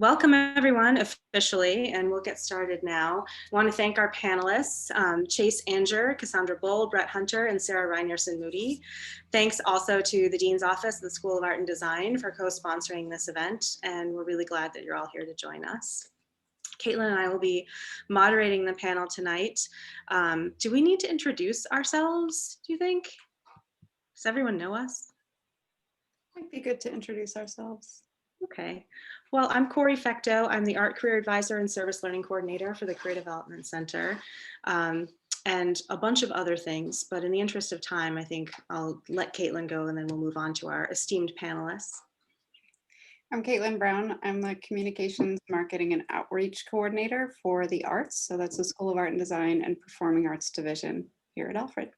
Welcome everyone officially, and we'll get started now. I want to thank our panelists, Chase Angier, Cassandra Bull, Brett Hunter, and Sarah Rynearson-Moody. Thanks also to the Dean's Office of the School of Art and Design for co-sponsoring this event, and we're really glad that you're all here to join us. Caitlin and I will be moderating the panel tonight. Do we need to introduce ourselves, do you think? Does everyone know us? Might be good to introduce ourselves. Okay. Well, I'm Corey Fecteau. I'm the Art Career Advisor and Service Learning Coordinator for the Career Development Center, and a bunch of other things. But in the interest of time, I think I'll let Caitlin go, and then we'll move on to our esteemed panelists. I'm Caitlin Brown. I'm the Communications, Marketing, and Outreach Coordinator for the Arts. So that's the School of Art and Design and Performing Arts Division here at Alfred.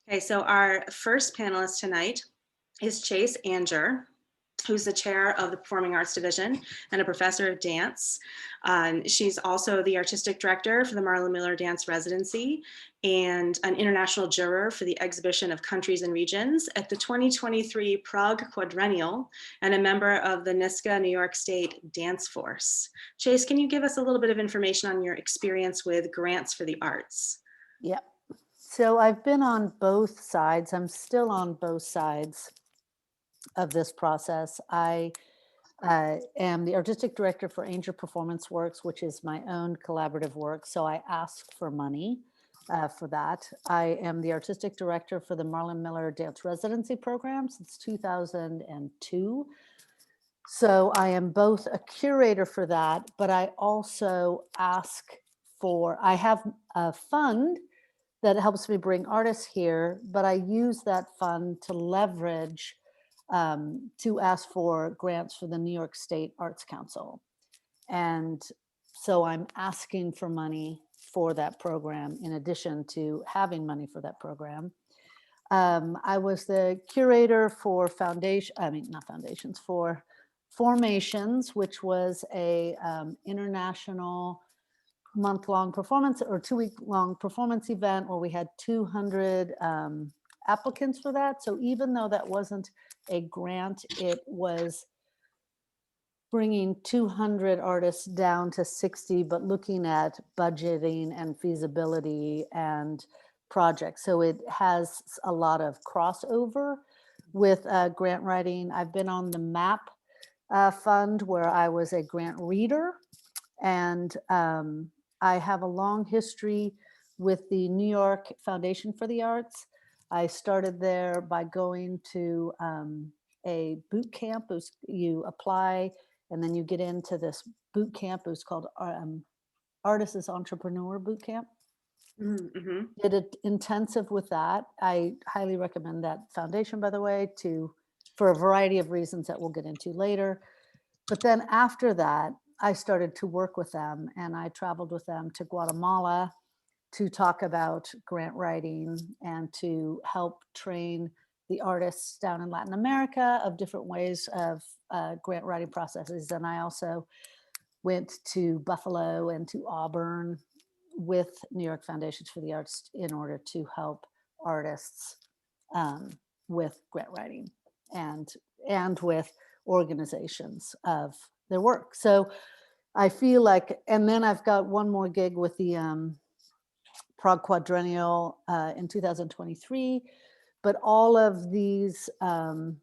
Okay, so our first panelist tonight is Chase Angier, who's the chair of the Performing Arts Division and a professor of dance. She's also the artistic director for the Marla Miller Dance Residency and an international juror for the exhibition of countries and regions at the 2023 Prague Quadrennial and a member of the NYSCA New York State Dance Force. Chase, can you give us a little bit of information on your experience with grants for the arts? Yep. So I've been on both sides. I'm still on both sides of this process. I am the artistic director for Angier Performance Works, which is my own collaborative work. So I ask for money for that. I am the artistic director for the Marla Miller Dance Residency Program since 2002. So I am both a curator for that, but I also ask for, I have a fund that helps me bring artists here, but I use that fund to leverage to ask for grants for the New York State Arts Council. And so I'm asking for money for that program in addition to having money for that program. I was the curator for for Formations, which was a international month-long performance or 2-week-long performance event where we had 200 applicants for that. So even though that wasn't a grant, it was bringing 200 artists down to 60, but looking at budgeting and feasibility and projects. So it has a lot of crossover with grant writing. I've been on the MAP fund where I was a grant reader, and I have a long history with the New York Foundation for the Arts. I started there by going to a boot camp. You apply and then you get into this boot camp. It was called Artists Entrepreneur Boot Camp. Mm-hmm. Did an intensive with that. I highly recommend that foundation, by the way, for a variety of reasons that we'll get into later. But then after that, I started to work with them, and I traveled with them to Guatemala to talk about grant writing and to help train the artists down in Latin America of different ways of grant writing processes. And I also went to Buffalo and to Auburn with New York Foundations for the Arts in order to help artists with grant writing and with organizations of their work. So I feel like, and then I've got one more gig with the Prague Quadrennial in 2023, but all of these, I'm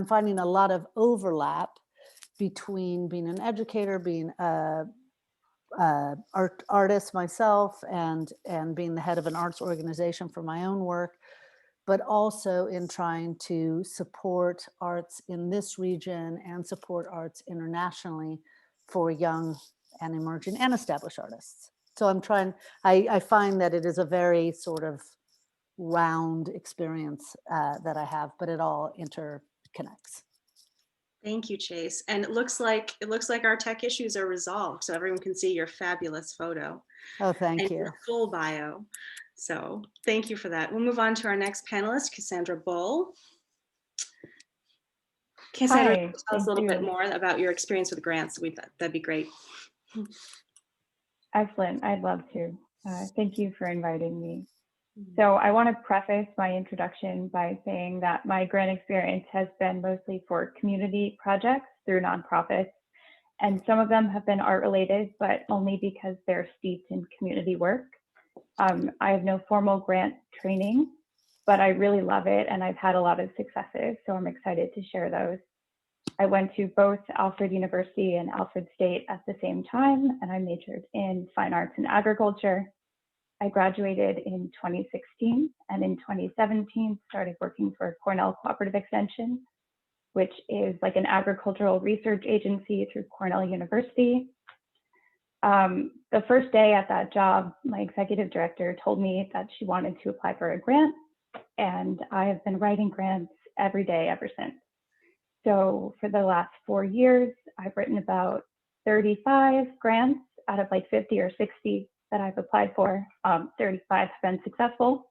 finding a lot of overlap between being an educator, being a artist myself, and being the head of an arts organization for my own work, but also in trying to support arts in this region and support arts internationally for young and emerging and established artists. So I find that it is a very sort of round experience that I have, but it all interconnects. Thank you, Chase. And it looks like our tech issues are resolved, so everyone can see your fabulous photo. Oh, thank you. Your full bio. So thank you for that. We'll move on to our next panelist, Cassandra Bull. Cassandra, Hi, tell us a little bit more about your experience with grants. That'd be great. Excellent. I'd love to. Thank you for inviting me. So I want to preface my introduction by saying that my grant experience has been mostly for community projects, through nonprofits. And some of them have been art related, but only because they're steeped in community work. I have no formal grant training, but I really love it and I've had a lot of successes, so I'm excited to share those. I went to both Alfred University and Alfred State at the same time, and I majored in fine arts and agriculture. I graduated in 2016, and in 2017 started working for Cornell Cooperative Extension, which is like an agricultural research agency through Cornell University. The first day at that job, my executive director told me that she wanted to apply for a grant, and I have been writing grants every day ever since. So for the last 4 years, I've written about 35 grants out of like 50 or 60 that I've applied for. 35 have been successful,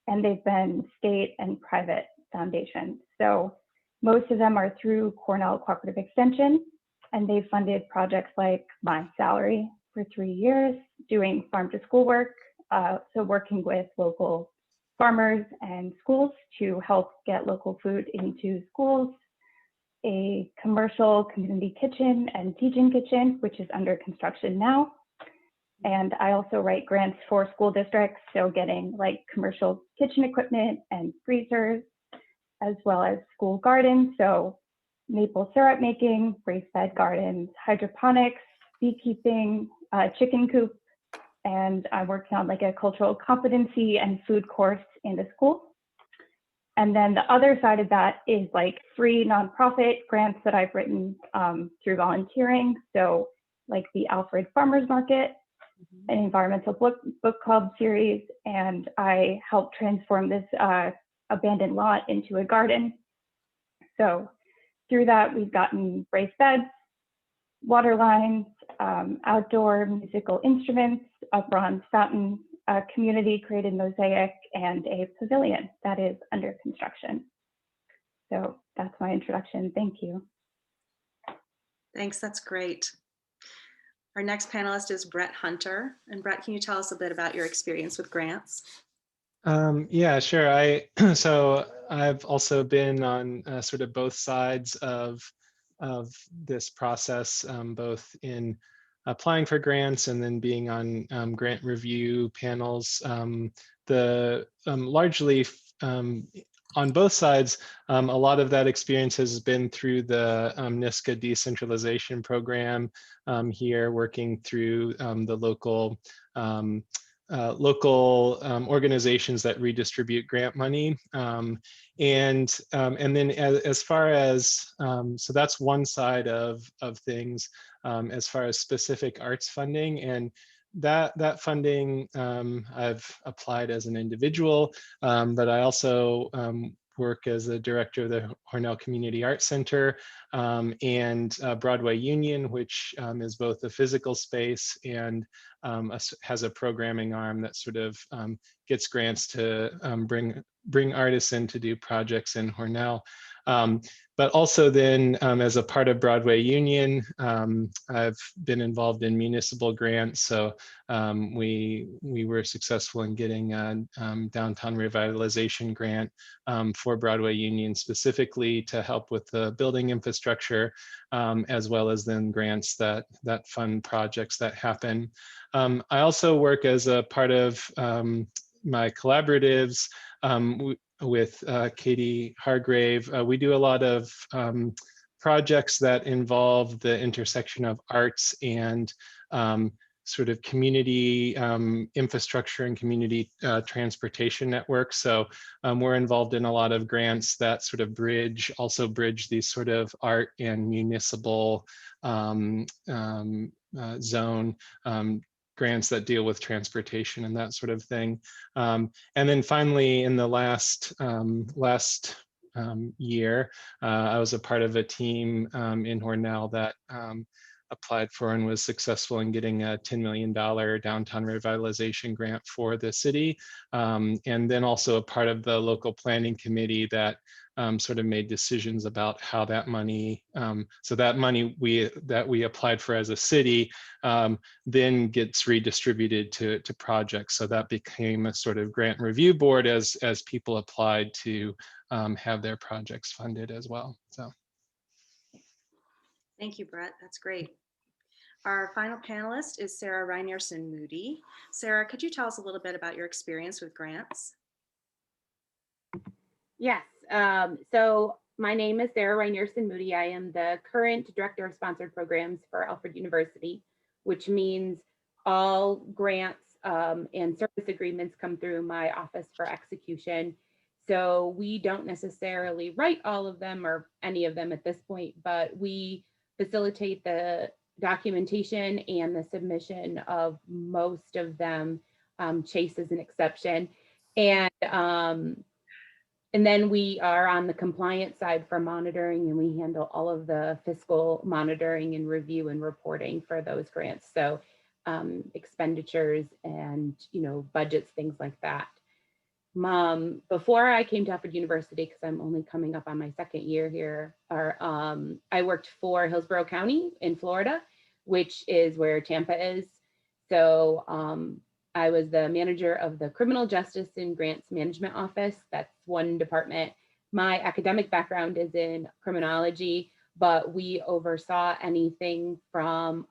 and they've been state and private foundations. So most of them are through Cornell Cooperative Extension, and they've funded projects like my salary for 3 years, doing farm to school work, so working with local farmers and schools to help get local food into schools, a commercial community kitchen and teaching kitchen, which is under construction now. And I also write grants for school districts, so getting like commercial kitchen equipment and freezers, as well as school gardens, so maple syrup making, raised bed gardens, hydroponics, beekeeping, chicken coop, and I'm working on like a cultural competency and food course in the school. And then the other side of that is like free nonprofit grants that I've written through volunteering. So like the Alfred Farmers Market, an environmental book club series, and I helped transform this abandoned lot into a garden. So through that, we've gotten raised beds, water lines, outdoor musical instruments, a bronze fountain, a community created mosaic, and a pavilion that is under construction. So that's my introduction. Thank you. Thanks, that's great. Our next panelist is Brett Hunter. And Brett, can you tell us a bit about your experience with grants? Yeah, sure. So I've also been on sort of both sides of this process, both in applying for grants and then being on grant review panels. Largely on both sides, a lot of that experience has been through the NISCA decentralization program here, working through the local organizations that redistribute grant money. And then as far as, so that's one side of things as far as specific arts funding. And that funding I've applied as an individual, but I also work as a director of the Hornell Community Arts Center and Broadway Union, which is both a physical space and has a programming arm that sort of gets grants to bring artists in to do projects in Hornell. But also then as a part of Broadway Union, I've been involved in municipal grants. So we were successful in getting a downtown revitalization grant for Broadway Union specifically to help with the building infrastructure, as well as then grants that fund projects that happen. I also work as a part of my collaboratives with Katie Hargrave. We do a lot of projects that involve the intersection of arts and sort of community infrastructure and community transportation networks. So we're involved in a lot of grants that sort of also bridge these sort of art and municipal zone grants that deal with transportation and that sort of thing. And then finally, in the last year, I was a part of a team in Hornell that applied for and was successful in getting a $10 million downtown revitalization grant for the city. And then also a part of the local planning committee that sort of made decisions about how that money, so that money that we applied for as a city then gets redistributed to projects. So that became a sort of grant review board as people applied to have their projects funded as well. So. Thank you, Brett. That's great. Our final panelist is Sarah Rynearson-Moody. Sarah, could you tell us a little bit about your experience with grants? Yes. So my name is Sarah Rynearson-Moody. I am the current Director of Sponsored Programs for Alfred University, which means all grants and service agreements come through my office for execution. So we don't necessarily write all of them or any of them at this point, but we facilitate the documentation and the submission of most of them. Chase is an exception. And then we are on the compliance side for monitoring, and we handle all of the fiscal monitoring and review and reporting for those grants. So expenditures and budgets, things like that. Before I came to Alfred University, because I'm only coming up on my second year here, I worked for Hillsborough County in Florida, which is where Tampa is. So I was the manager of the Criminal Justice and Grants Management Office. That's one department. My academic background is in criminology, but we oversaw anything from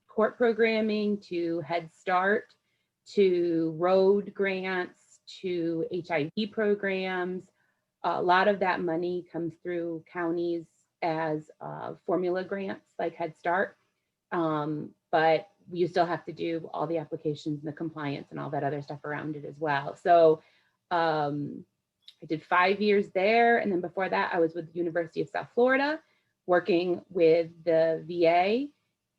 court programming to Head Start to road grants to HIV programs. A lot of that money comes through counties as formula grants like Head Start. But you still have to do all the applications and the compliance and all that other stuff around it as well. So I did 5 years there. And then before that, I was with the University of South Florida, working with the VA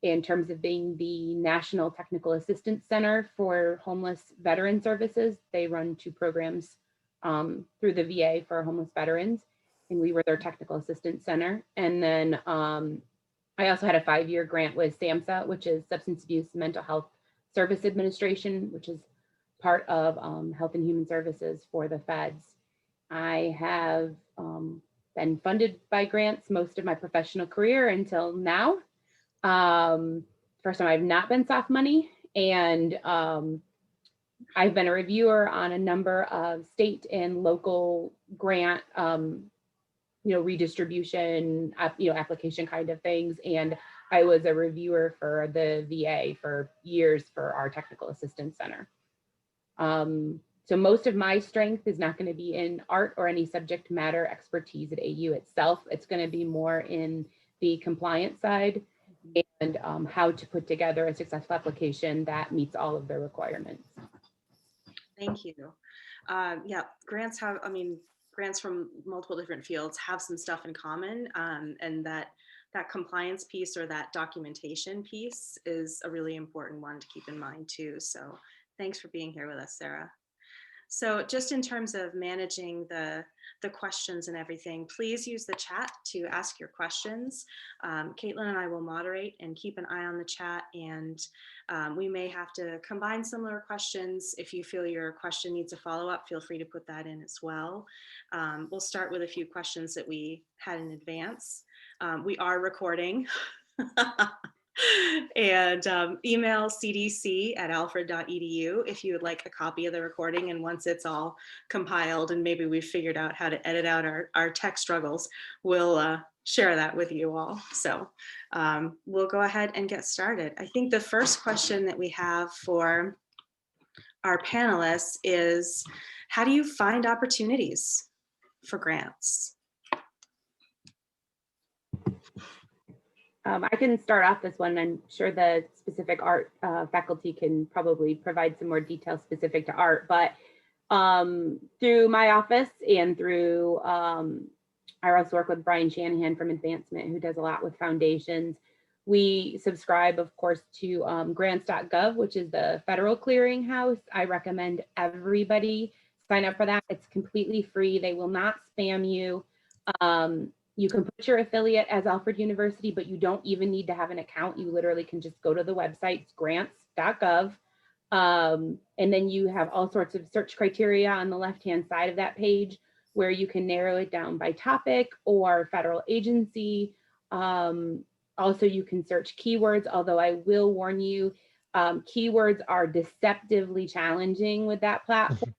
in terms of being the National Technical Assistance Center for Homeless Veteran Services. They run 2 programs through the VA for homeless veterans, and we were their technical assistance center. And then I also had a 5-year grant with SAMHSA, which is Substance Abuse and Mental Health Service Administration, which is part of Health and Human Services for the feds. I have been funded by grants most of my professional career until now. First time I've not been soft money, and I've been a reviewer on a number of state and local grant redistribution, application kind of things. And I was a reviewer for the VA for years for our technical assistance center. So most of my strength is not going to be in art or any subject matter expertise at AU itself. It's going to be more in the compliance side and how to put together a successful application that meets all of the requirements. Thank you. Yeah, grants have, grants from multiple different fields have some stuff in common, and that compliance piece or that documentation piece is a really important one to keep in mind too. So thanks for being here with us, Sarah. So just in terms of managing the questions and everything, please use the chat to ask your questions. Caitlin and I will moderate and keep an eye on the chat, and we may have to combine similar questions. If you feel your question needs a follow-up, feel free to put that in as well. We'll start with a few questions that we had in advance. We are recording. And email cdc@alfred.edu if you would like a copy of the recording. And once it's all compiled and maybe we've figured out how to edit out our tech struggles, we'll share that with you all. So we'll go ahead and get started. I think the first question that we have for our panelists is, how do you find opportunities for grants? I can start off this one. I'm sure the specific art faculty can probably provide some more details specific to art, but through my office and through, I also work with Brian Shanahan from Advancement, who does a lot with foundations. We subscribe, of course, to grants.gov, which is the federal clearinghouse. I recommend everybody sign up for that. It's completely free. They will not spam you. You can put your affiliate as Alfred University, but you don't even need to have an account. You literally can just go to the website, grants.gov, and then you have all sorts of search criteria on the left-hand side of that page where you can narrow it down by topic or federal agency. Also, you can search keywords, although I will warn you, keywords are deceptively challenging with that platform.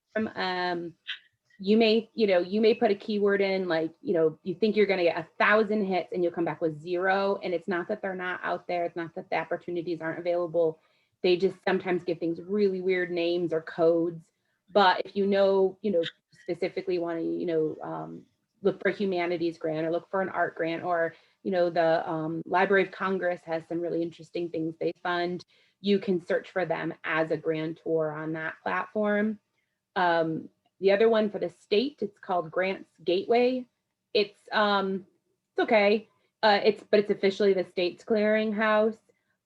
you may put a keyword in, like, you think you're going to get 1,000 hits and you'll come back with 0. And it's not that they're not out there. It's not that the opportunities aren't available. They just sometimes give things really weird names or codes. But if specifically want to, look for a humanities grant or look for an art grant, or, the Library of Congress has some really interesting things they fund, you can search for them as a grantor on that platform. The other one for the state, it's called Grants Gateway. It's okay. It's officially the state's clearinghouse.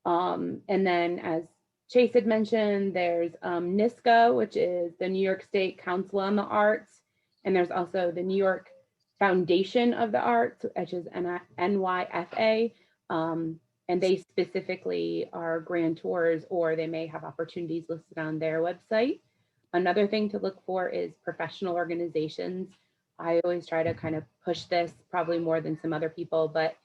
And then, as Chase had mentioned, there's NISCA, which is the New York State Council on the Arts. And there's also the New York Foundation of the Arts, which is NYFA. And they specifically are grantors, or they may have opportunities listed on their website. Another thing to look for is professional organizations. I always try to kind of push this, probably more than some other people, but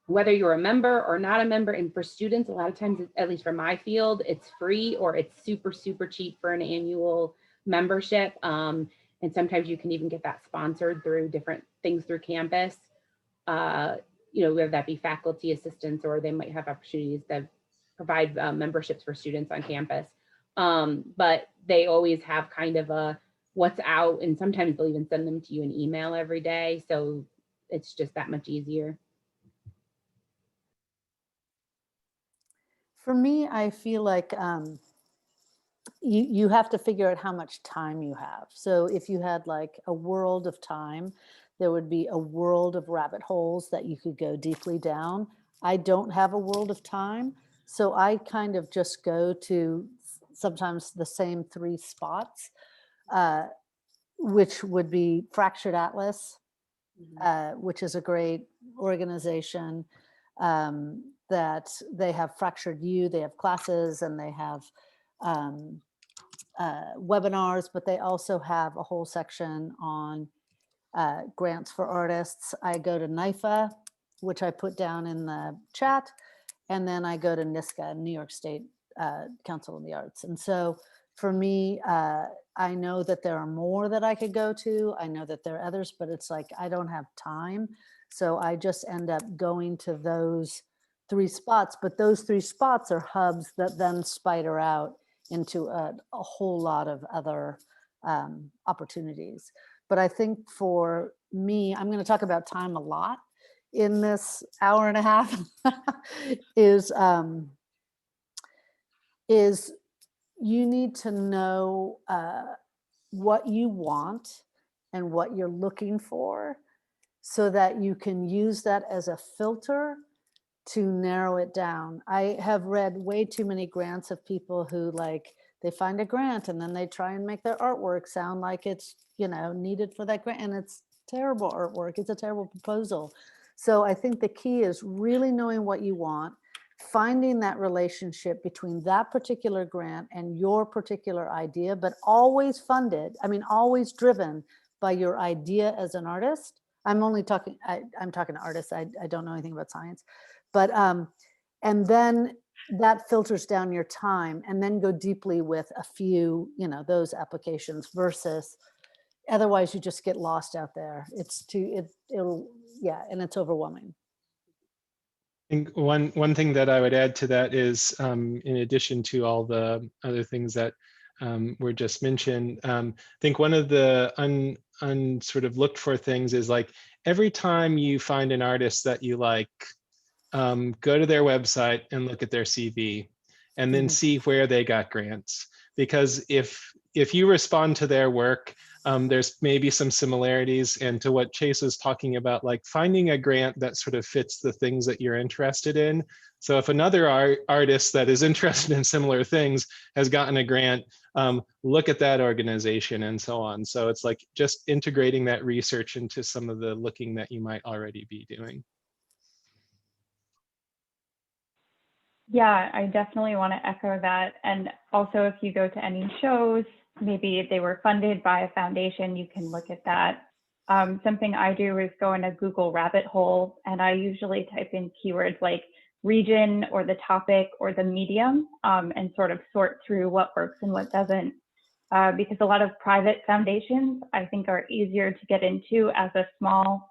whether you're a member or not a member, and for students, a lot of times, at least for my field, it's free or it's super, super cheap for an annual membership. And sometimes you can even get that sponsored through different things through campus, whether that be faculty assistants, or they might have opportunities that provide memberships for students on campus. But they always have kind of a what's out, and sometimes they'll even send them to you in email every day. So it's just that much easier. For me, I feel like you have to figure out how much time you have. So if you had like a world of time, there would be a world of rabbit holes that you could go deeply down. I don't have a world of time, so I kind of just go to sometimes the same 3 spots, which would be Fractured Atlas, which is a great organization that they have Fractured U, they have classes, and they have webinars, but they also have a whole section on grants for artists. I go to NYFA, which I put down in the chat, and then I go to NISCA, New York State Council on the Arts. And so for me, I know that there are more that I could go to. I know that there are others, but it's like I don't have time. So I just end up going to those 3 spots, but those 3 spots are hubs that then spider out into a whole lot of other opportunities. But I think for me, I'm going to talk about time a lot in this hour and a half, is you need to know what you want and what you're looking for, so that you can use that as a filter to narrow it down. I have read way too many grants of people who, like, they find a grant and then they try and make their artwork sound like it's, needed for that grant, and it's terrible artwork. It's a terrible proposal. So I think the key is really knowing what you want, finding that relationship between that particular grant and your particular idea, but always funded, always driven by your idea as an artist. I'm talking to artists. I don't know anything about science, but and then that filters down your time, and then go deeply with a few, those applications, versus otherwise you just get lost out there. It's and it's overwhelming. I think one thing that I would add to that is, in addition to all the other things that were just mentioned, I think one of the sort of looked for things is, like, every time you find an artist that you like, go to their website and look at their CV, and then see where they got grants. Because if you respond to their work, there's maybe some similarities, and to what Chase was talking about, like finding a grant that sort of fits the things that you're interested in. So if another artist that is interested in similar things has gotten a grant, look at that organization, and so on. So it's like just integrating that research into some of the looking that you might already be doing. Yeah, I definitely want to echo that. And also, if you go to any shows, maybe if they were funded by a foundation, you can look at that. Something I do is go in a Google rabbit hole, and I usually type in keywords like region or the topic or the medium, and sort of sort through what works and what doesn't. because a lot of private foundations, I think, are easier to get into as a small,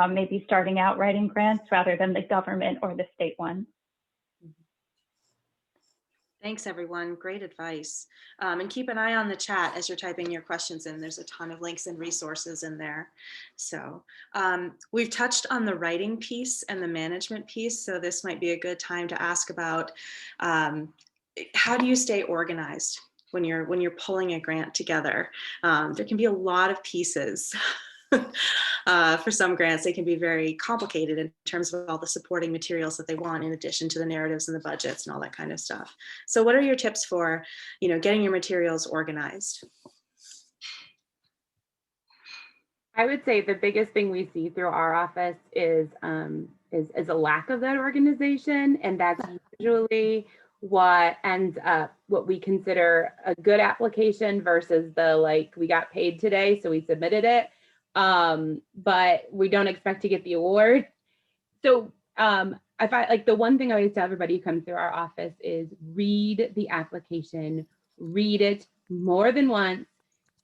maybe starting out writing grants rather than the government or the state ones. Thanks, everyone. Great advice. And keep an eye on the chat as you're typing your questions in. There's a ton of links and resources in there. So we've touched on the writing piece and the management piece. So this might be a good time to ask about how do you stay organized when you're pulling a grant together? There can be a lot of pieces. For some grants, they can be very complicated in terms of all the supporting materials that they want, in addition to the narratives and the budgets and all that kind of stuff. So what are your tips for, getting your materials organized? I would say the biggest thing we see through our office is a lack of that organization, and that's usually what ends up what we consider a good application versus the, like, we got paid today, so we submitted it, but we don't expect to get the award. So I find, like, the one thing I always tell everybody who comes through our office is read the application, read it more than once.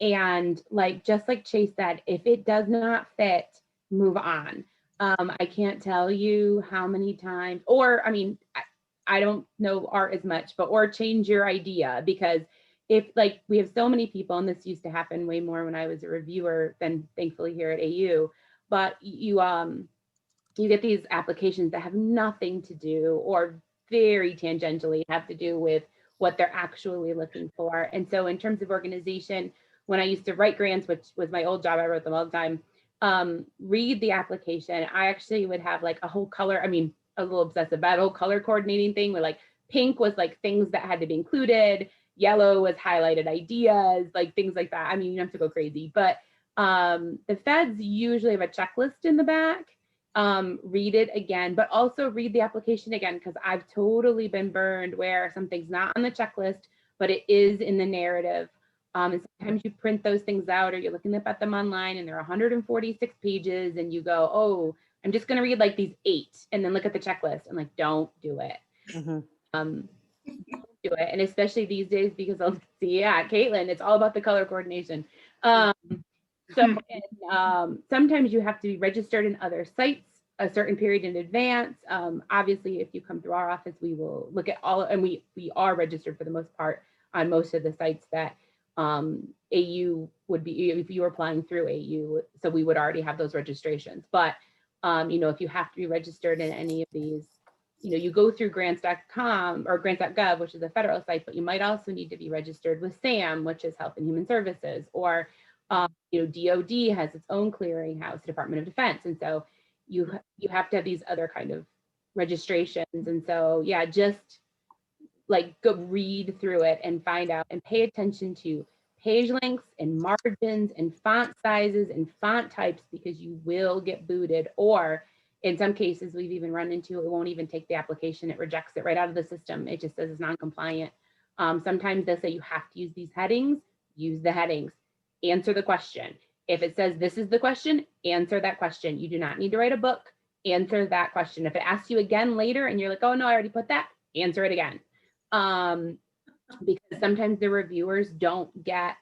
And just like Chase said, if it does not fit, move on. I can't tell you how many times, or I mean, I don't know art as much, but or change your idea, because if, like, we have so many people, and this used to happen way more when I was a reviewer than thankfully here at AU, but you get these applications that have nothing to do or very tangentially have to do with what they're actually looking for. And so in terms of organization, when I used to write grants, which was my old job, I wrote them all the time, read the application. I actually would have like a whole color, I mean, a little obsessive, but a whole color coordinating thing where, like, pink was like things that had to be included, yellow was highlighted ideas, like things like that. I mean, you don't have to go crazy, but the feds usually have a checklist in the back. Read it again, but also read the application again, because I've totally been burned where something's not on the checklist, but it is in the narrative. And sometimes you print those things out, or you're looking up at them online and they're 146 pages, and you go, oh, I'm just going to read like these 8 and then look at the checklist, and like, don't do it. Don't do it. And especially these days, because I'll see, yeah, Caitlin, it's all about the color coordination. So sometimes you have to be registered in other sites a certain period in advance. Obviously, if you come through our office, we will look at all, and we are registered for the most part on most of the sites that AU would be, if you were applying through AU, so we would already have those registrations. But if you have to be registered in any of these, you go through grants.com or grants.gov, which is a federal site, but you might also need to be registered with SAM, which is Health and Human Services, or DOD has its own clearinghouse, Department of Defense, and so you have to have these other kind of registrations. And so, yeah, just like go read through it and find out, and pay attention to page lengths and margins and font sizes and font types, because you will get booted, or in some cases we've even run into, it won't even take the application, it rejects it right out of the system. It just says it's non-compliant. Sometimes they'll say you have to use these headings, use the headings, answer the question. If it says this is the question, answer that question. You do not need to write a book, answer that question. If it asks you again later and you're like, oh no, I already put that, answer it again. Because sometimes the reviewers don't get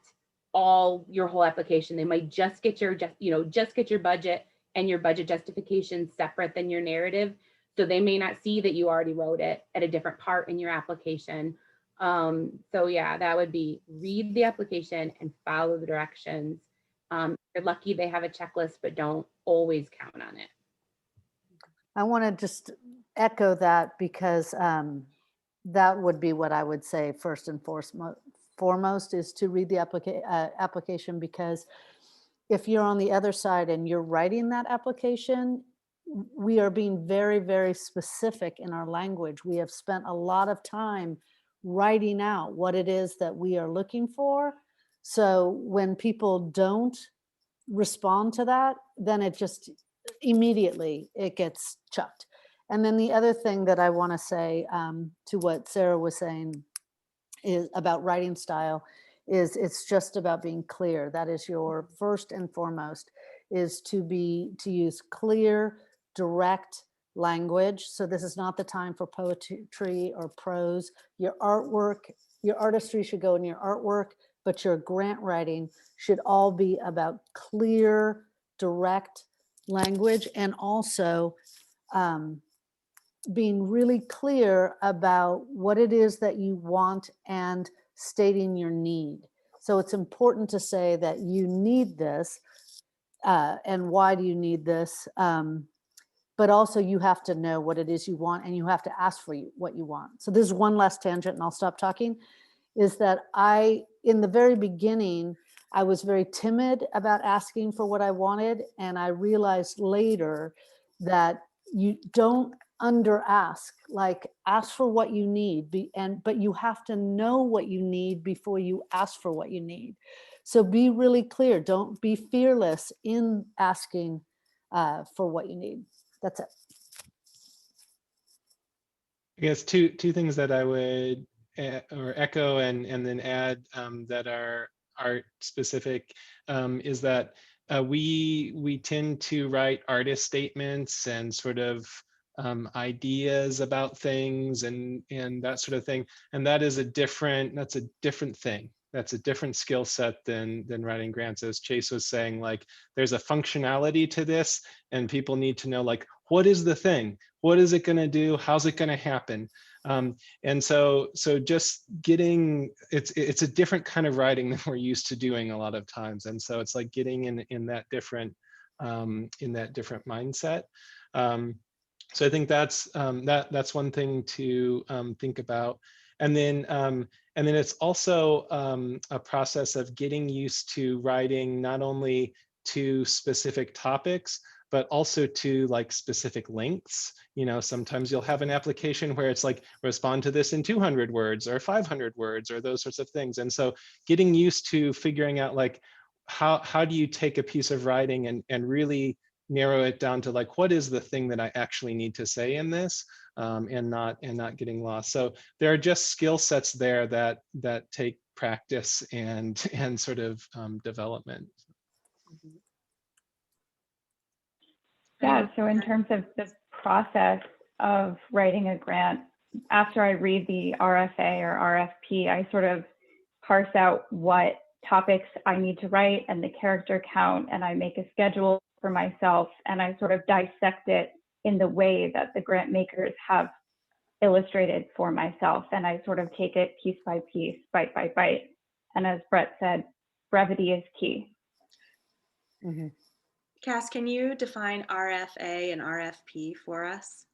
all your whole application. They might just get your, just get your budget and your budget justification separate than your narrative. So they may not see that you already wrote it at a different part in your application. So yeah, that would be read the application and follow the directions. You're lucky they have a checklist, but don't always count on it. I want to just echo that, because that would be what I would say first and foremost, is to read the application, because if you're on the other side and you're writing that application, we are being very, very specific in our language. We have spent a lot of time writing out what it is that we are looking for. So when people don't respond to that, then it just immediately it gets chucked. And then the other thing that I want to say to what Sarah was saying is about writing style, is it's just about being clear. That is your first and foremost, is to use clear, direct language. So this is not the time for poetry or prose. Your artwork, your artistry should go in your artwork. but your grant writing should all be about clear, direct language, and also being really clear about what it is that you want and stating your need. So it's important to say that you need this, and why do you need this? But also you have to know what it is you want, and you have to ask for what you want. So this is one last tangent and I'll stop talking, is that in the very beginning, I was very timid about asking for what I wanted. And I realized later that you don't under ask, like ask for what you need, but you have to know what you need before you ask for what you need. So be really clear. Don't be fearless in asking for what you need. That's it. I guess two things that I would or echo and then add that are art specific is that we tend to write artist statements and sort of ideas about things and that sort of thing, and that's a different thing. That's a different skill set than writing grants. As Chase was saying, like there's a functionality to this, and people need to know, like, what is the thing? What is it going to do? How's it going to happen? And so just getting, it's a different kind of writing than we're used to doing a lot of times. And so it's like getting in that different mindset. So I think that's one thing to think about. And then it's also a process of getting used to writing not only to specific topics, but also to like specific lengths. You know, sometimes you'll have an application where it's like, respond to this in 200 words or 500 words or those sorts of things. And so getting used to figuring out like, how do you take a piece of writing and really narrow it down to like, what is the thing that I actually need to say in this, and not getting lost. So there are just skill sets there that take practice and sort of development. Yeah, so in terms of the process of writing a grant, after I read the RFA or RFP, I sort of parse out what topics I need to write and the character count, and I make a schedule for myself, and I sort of dissect it in the way that the grant makers have illustrated for myself. And I sort of take it piece by piece, bite by bite. And as Brett said, brevity is key. Mm-hmm. Cass, can you define RFA and RFP for us?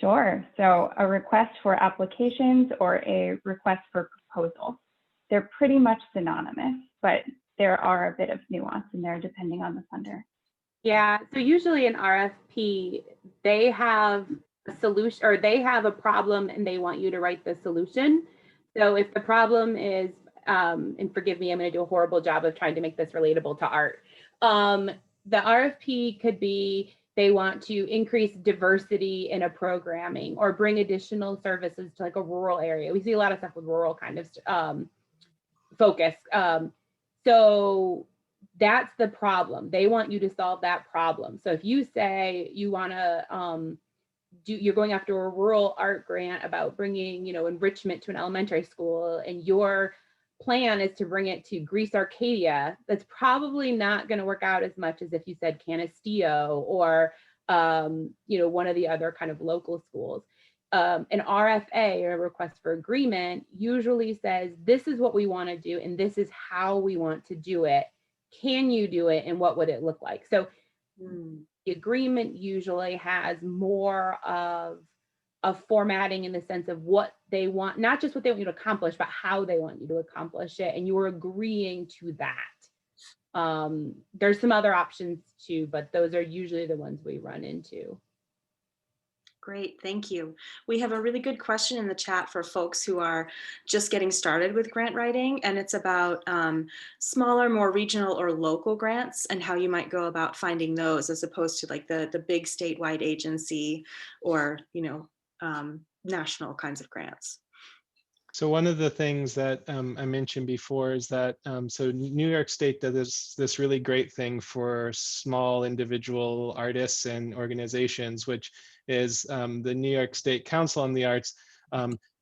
Sure. So a request for applications or a request for proposals. They're pretty much synonymous, but there are a bit of nuance in there depending on the funder. Yeah, so usually in RFP, they have a solution, or they have a problem and they want you to write the solution. So if the problem is, and forgive me, I'm going to do a horrible job of trying to make this relatable to art. The RFP could be, they want to increase diversity in a programming or bring additional services to like a rural area. We see a lot of stuff with rural kind of focus. So that's the problem. They want you to solve that problem. So if you say you want to you're going after a rural art grant about bringing, enrichment to an elementary school, and your plan is to bring it to Greece Arcadia, that's probably not going to work out as much as if you said Canisteo or, one of the other kind of local schools. An RFA, or a request for agreement, usually says, this is what we want to do, and this is how we want to do it. Can you do it, and what would it look like? So the agreement usually has more of formatting in the sense of what they want, not just what they want you to accomplish, but how they want you to accomplish it, and you're agreeing to that. There's some other options too, but those are usually the ones we run into. Great, thank you. We have a really good question in the chat for folks who are just getting started with grant writing, and it's about smaller, more regional or local grants and how you might go about finding those as opposed to like the big statewide agency or, national kinds of grants. So one of the things that I mentioned before is that, so New York State does this really great thing for small individual artists and organizations, which is the New York State Council on the Arts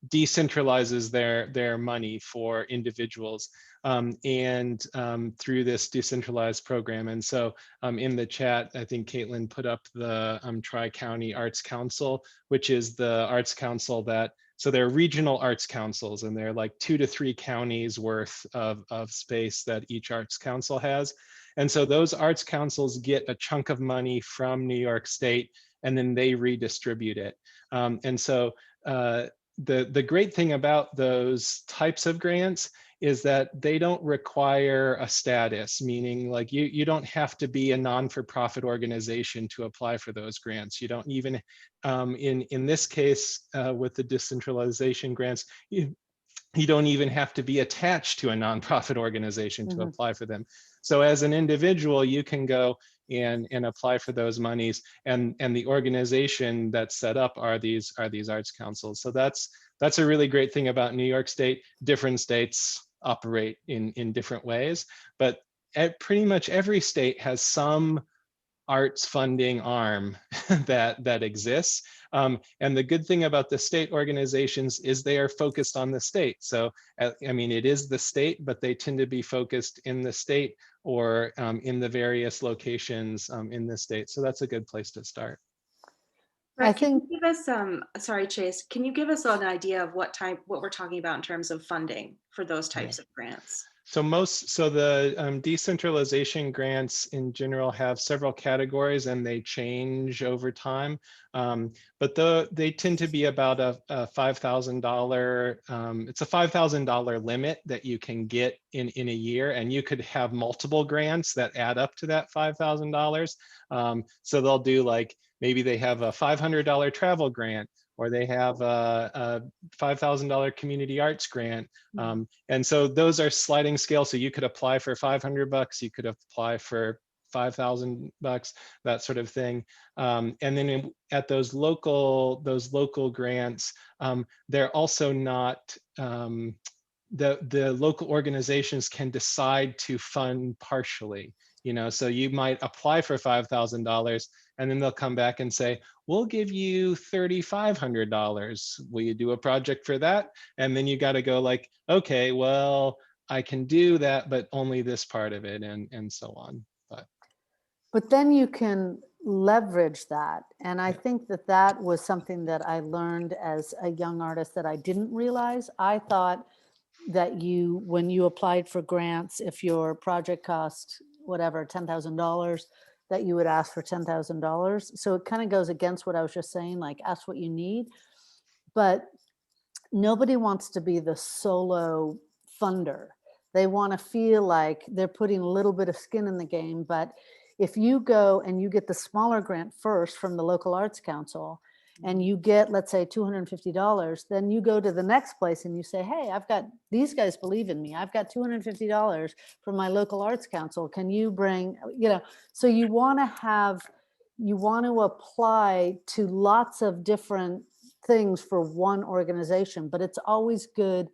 decentralizes their money for individuals through this decentralized program. And so in the chat, I think Caitlin put up the Tri-County Arts Council, which is the arts council so they're regional arts councils, and they're like 2 to 3 counties worth of space that each arts council has. And so those arts councils get a chunk of money from New York State, and then they redistribute it. And so the great thing about those types of grants is that they don't require a status, meaning like you don't have to be a non-for-profit organization to apply for those grants. You don't even, in this case, with the decentralization grants, you don't even have to be attached to a nonprofit organization to apply for them. So as an individual, you can go and apply for those monies, and the organization that's set up are these arts councils. So that's a really great thing about New York State. Different states operate in different ways, but pretty much every state has some arts funding arm that exists. And the good thing about the state organizations is they are focused on the state. So, I mean, it is the state, but they tend to be focused in the state or in the various locations in the state. So that's a good place to start. Right, can you give us sorry, Chase, can you give us an idea of what we're talking about in terms of funding for those types of grants? So the decentralization grants in general have several categories, and they change over time. But they tend to be about a $5,000. It's a $5,000 limit that you can get in a year, and you could have multiple grants that add up to that $5,000. So they'll do, like, maybe they have a $500 travel grant, or they have a $5,000 community arts grant. And so those are sliding scale. So you could apply for $500, you could apply for $5,000, that sort of thing. And then at those local grants, they're also not, the local organizations can decide to fund partially. So you might apply for $5,000, and then they'll come back and say, we'll give you $3,500. Will you do a project for that? And then you got to go like, okay, well, I can do that, but only this part of it, and so on. But then you can leverage that. And I think that was something that I learned as a young artist that I didn't realize. I thought that when you applied for grants, if your project cost whatever, $10,000, that you would ask for $10,000. So it kind of goes against what I was just saying, like ask what you need. But nobody wants to be the solo funder. They want to feel like they're putting a little bit of skin in the game. But if you go and you get the smaller grant first from the local arts council, and you get, let's say, $250, then you go to the next place and you say, hey, these guys believe in me. I've got $250 from my local arts council. Can you bring, so you want to apply to lots of different things for one organization, but it's always good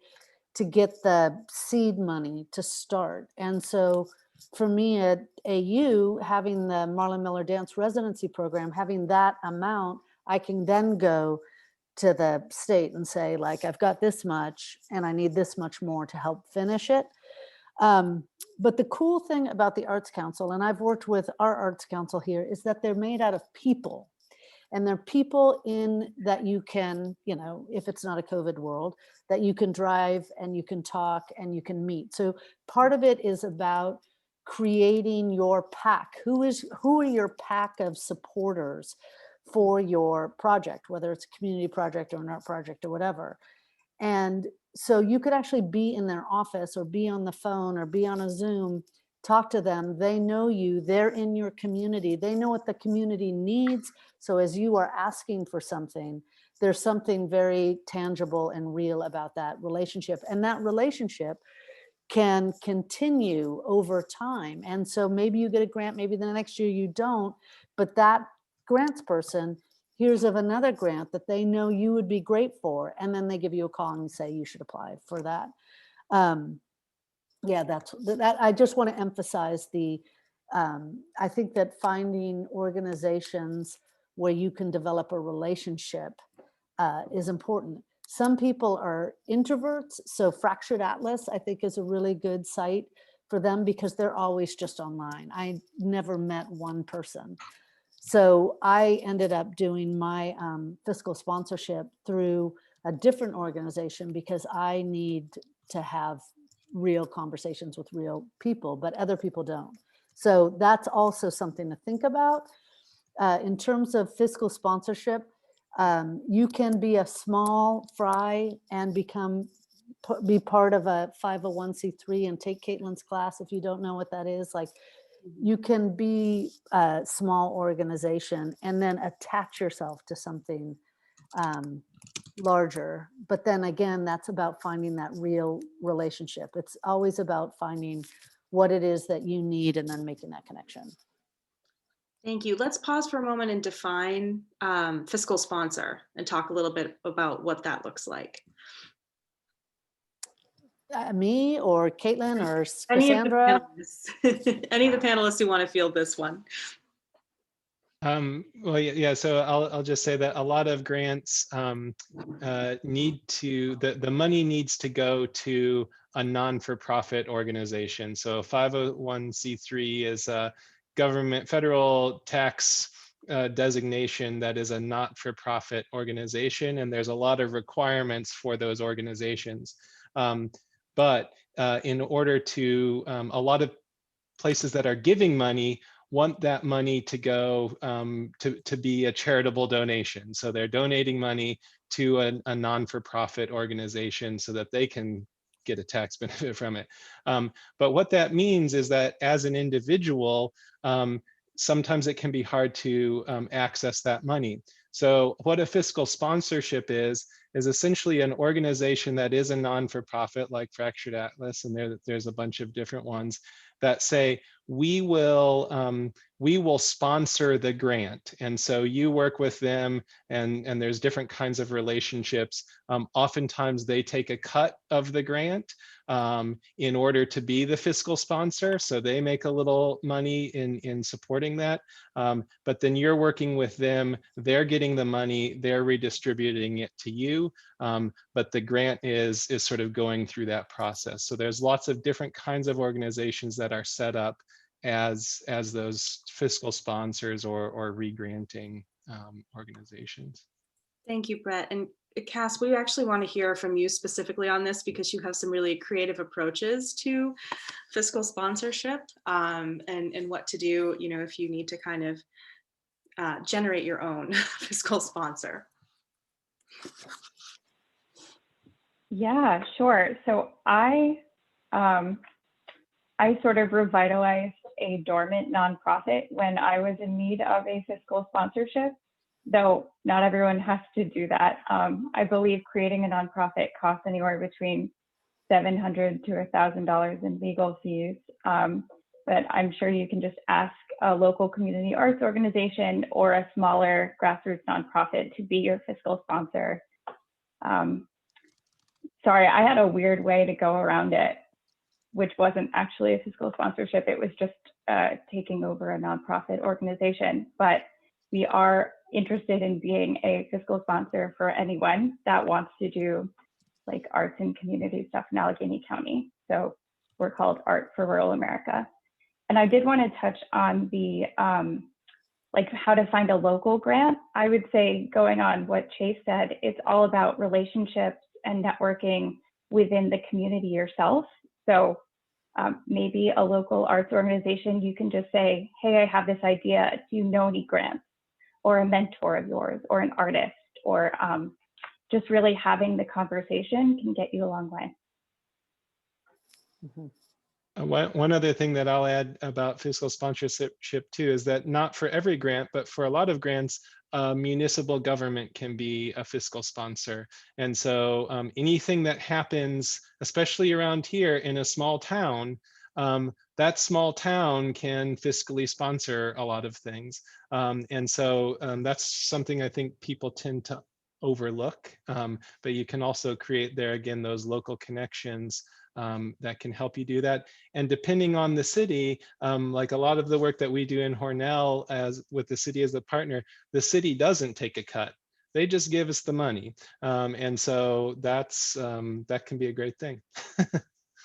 to get the seed money to start. And so for me at AU, having the Marlon Miller Dance Residency Program, having that amount, I can then go to the state and say, like, I've got this much and I need this much more to help finish it. But the cool thing about the Arts Council, and I've worked with our Arts Council here, is that they're made out of people. And they're people that you can, if it's not a COVID world, that you can drive and you can talk and you can meet. So part of it is about creating your pack. Who are your pack of supporters for your project, whether it's a community project or an art project or whatever. And so you could actually be in their office or be on the phone or be on a Zoom, talk to them. They know you, they're in your community. They know what the community needs. So as you are asking for something, there's something very tangible and real about that relationship. And that relationship can continue over time. And so maybe you get a grant, maybe the next year you don't, but that grants person hears of another grant that they know you would be great for, and then they give you a call and say you should apply for that. That I just want to emphasize I think that finding organizations where you can develop a relationship is important. Some people are introverts, so Fractured Atlas, I think, is a really good site for them because they're always just online. I never met one person. So I ended up doing my fiscal sponsorship through a different organization because I need to have real conversations with real people, but other people don't. So that's also something to think about. In terms of fiscal sponsorship, you can be a small fry and be part of a 501c3 and take Caitlin's class if you don't know what that is. Like, you can be a small organization and then attach yourself to something larger. But then again, that's about finding that real relationship. It's always about finding what it is that you need and then making that connection. Thank you. Let's pause for a moment and define fiscal sponsor and talk a little bit about what that looks like. Me or Caitlin or Any of the Cassandra? panelists, any of the panelists who want to field this one. Well, yeah, so I'll just say that a lot of grants need to, the money needs to go to a non-for-profit organization. So 501c3 is a government, federal tax designation that is a not-for-profit organization, and there's a lot of requirements for those organizations. But in order to, a lot of places that are giving money want that money to go to be a charitable donation. So they're donating money to a non-for-profit organization so that they can get a tax benefit from it. But what that means is that as an individual, sometimes it can be hard to access that money. So what a fiscal sponsorship is essentially an organization that is a non-for-profit like Fractured Atlas, and there's a bunch of different ones that say, we will sponsor the grant. And so you work with them, and there's different kinds of relationships. Oftentimes they take a cut of the grant in order to be the fiscal sponsor. So they make a little money in supporting that. But then you're working with them, they're getting the money, they're redistributing it to you. But the grant is sort of going through that process. So there's lots of different kinds of organizations that are set up as those fiscal sponsors or re-granting organizations. Thank you, Brett. And Cass, we actually want to hear from you specifically on this because you have some really creative approaches to fiscal sponsorship and what to do, you know, if you need to kind of generate your own fiscal sponsor. Yeah, sure. So I sort of revitalized a dormant nonprofit when I was in need of a fiscal sponsorship, though not everyone has to do that. I believe creating a nonprofit costs anywhere between $700 to $1,000 in legal fees, but I'm sure you can just ask a local community arts organization or a smaller grassroots nonprofit to be your fiscal sponsor. Sorry, I had a weird way to go around it, which wasn't actually a fiscal sponsorship. It was just taking over a nonprofit organization. But we are interested in being a fiscal sponsor for anyone that wants to do like arts and community stuff in Allegheny County. So we're called Art for Rural America. And I did want to touch on the like how to find a local grant. I would say, going on what Chase said, it's all about relationships and networking within the community yourself. So maybe a local arts organization, you can just say, hey, I have this idea. Do you know any grants? Or a mentor of yours, or an artist, or just really having the conversation can get you a long way. Mm-hmm. One other thing that I'll add about fiscal sponsorship too is that not for every grant, but for a lot of grants, municipal government can be a fiscal sponsor. And so anything that happens, especially around here in a small town, that small town can fiscally sponsor a lot of things. And so that's something I think people tend to overlook, but you can also create there again those local connections that can help you do that. And depending on the city, like a lot of the work that we do in Hornell with the city as a partner, the city doesn't take a cut They just give us the money. And so that can be a great thing.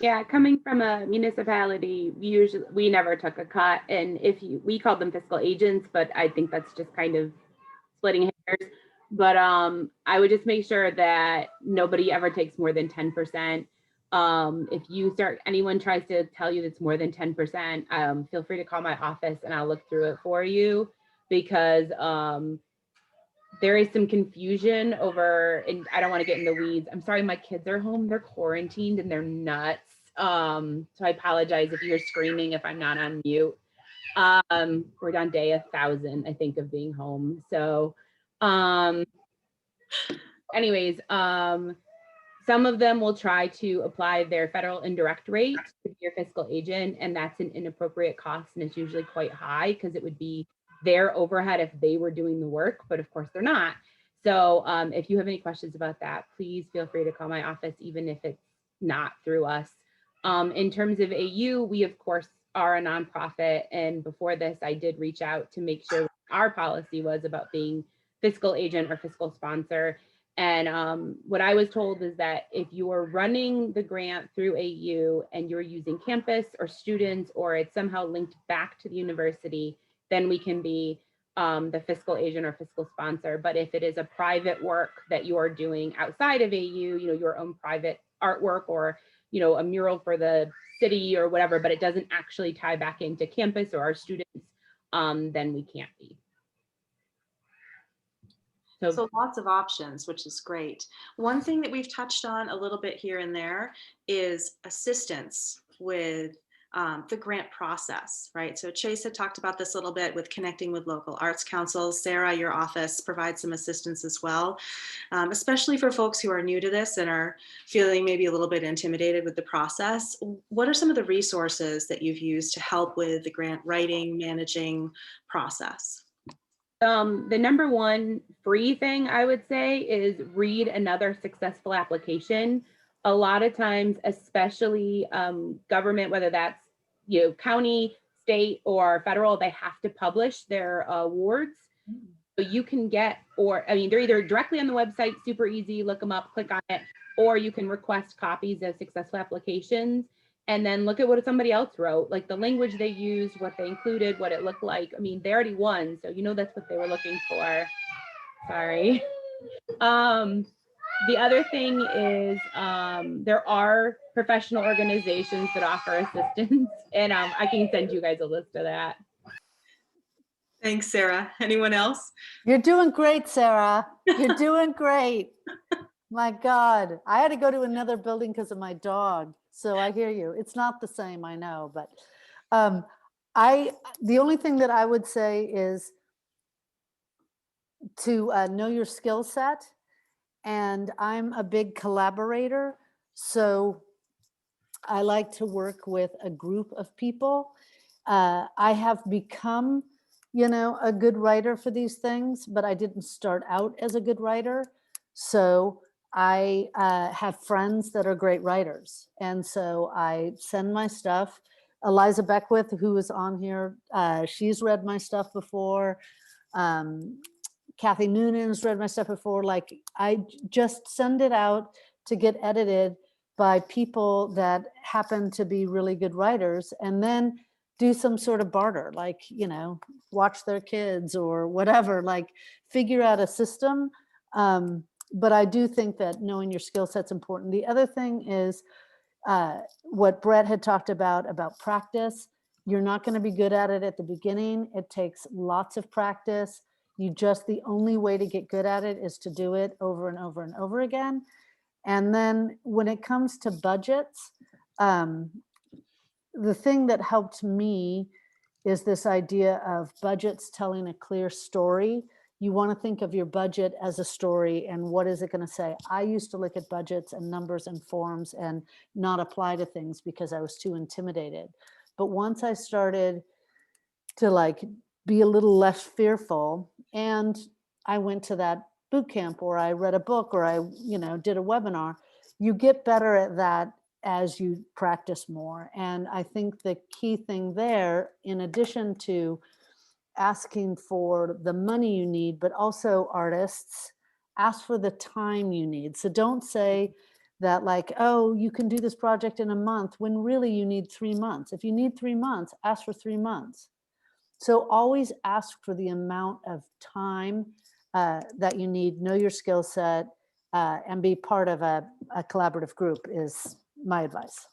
Yeah, coming from a municipality, we never took a cut, and we called them fiscal agents, but I think that's just kind of splitting hairs. But I would just make sure that nobody ever takes more than 10%. If anyone tries to tell you it's more than 10%, feel free to call my office and I'll look through it for you, because there is some confusion over, and I don't want to get in the weeds. I'm sorry, my kids are home, they're quarantined and they're nuts. So I apologize if you're screaming, if I'm not on mute. We're on day 1,000, I think, of being home. So anyways, some of them will try to apply their federal indirect rate to be your fiscal agent, and that's an inappropriate cost, and it's usually quite high because it would be their overhead if they were doing the work, but of course they're not. So if you have any questions about that, please feel free to call my office, even if it's not through us. In terms of AU, we of course are a nonprofit, and before this I did reach out to make sure our policy was about being fiscal agent or fiscal sponsor. And what I was told is that if you are running the grant through AU and you're using campus or students, or it's somehow linked back to the university, then we can be the fiscal agent or fiscal sponsor. But if it is a private work that you are doing outside of AU, your own private artwork, or a mural for the city or whatever, but it doesn't actually tie back into campus or our students, then we can't be. So lots of options, which is great. One thing that we've touched on a little bit here and there is assistance with the grant process, right? So Chase had talked about this a little bit with connecting with local arts councils. Sarah, your office provides some assistance as well, especially for folks who are new to this and are feeling maybe a little bit intimidated with the process. What are some of the resources that you've used to help with the grant writing, managing process? The number one free thing I would say is read another successful application. A lot of times, especially government, whether that's county, state, or federal, they have to publish their awards. So you can get, they're either directly on the website, super easy, look them up, click on it, or you can request copies of successful applications and then look at what somebody else wrote, like the language they used, what they included, what it looked like. They already won, so that's what they were looking for. Sorry. The other thing is there are professional organizations that offer assistance, and I can send you guys a list of that. Thanks, Sarah. Anyone else? You're doing great, Sarah. You're doing great. My God, I had to go to another building because of my dog. So I hear you. It's not the same, I know, but the only thing that I would say is to know your skill set. And I'm a big collaborator. So I like to work with a group of people. I have become, a good writer for these things, but I didn't start out as a good writer. So I have friends that are great writers. And so I send my stuff. Eliza Beckwith, who is on here, she's read my stuff before. Kathy Noonan's read my stuff before. Like, I just send it out to get edited by people that happen to be really good writers, and then do some sort of barter, like, watch their kids or whatever, like figure out a system. But I do think that knowing your skill set's important. The other thing is what Brett had talked about practice. You're not going to be good at it at the beginning. It takes lots of practice. The only way to get good at it is to do it over and over and over again. And then when it comes to budgets, the thing that helped me is this idea of budgets telling a clear story. You want to think of your budget as a story, and what is it going to say? I used to look at budgets and numbers and forms and not apply to things because I was too intimidated. But once I started to be a little less fearful, and I went to that boot camp, or I read a book, or I did a webinar, you get better at that as you practice more. And I think the key thing there, in addition to asking for the money you need, but also artists, ask for the time you need. So don't say that like, oh, you can do this project in a month when really you need 3 months. If you need 3 months, ask for 3 months. So always ask for the amount of time that you need, know your skill set, and be part of a collaborative group is my advice.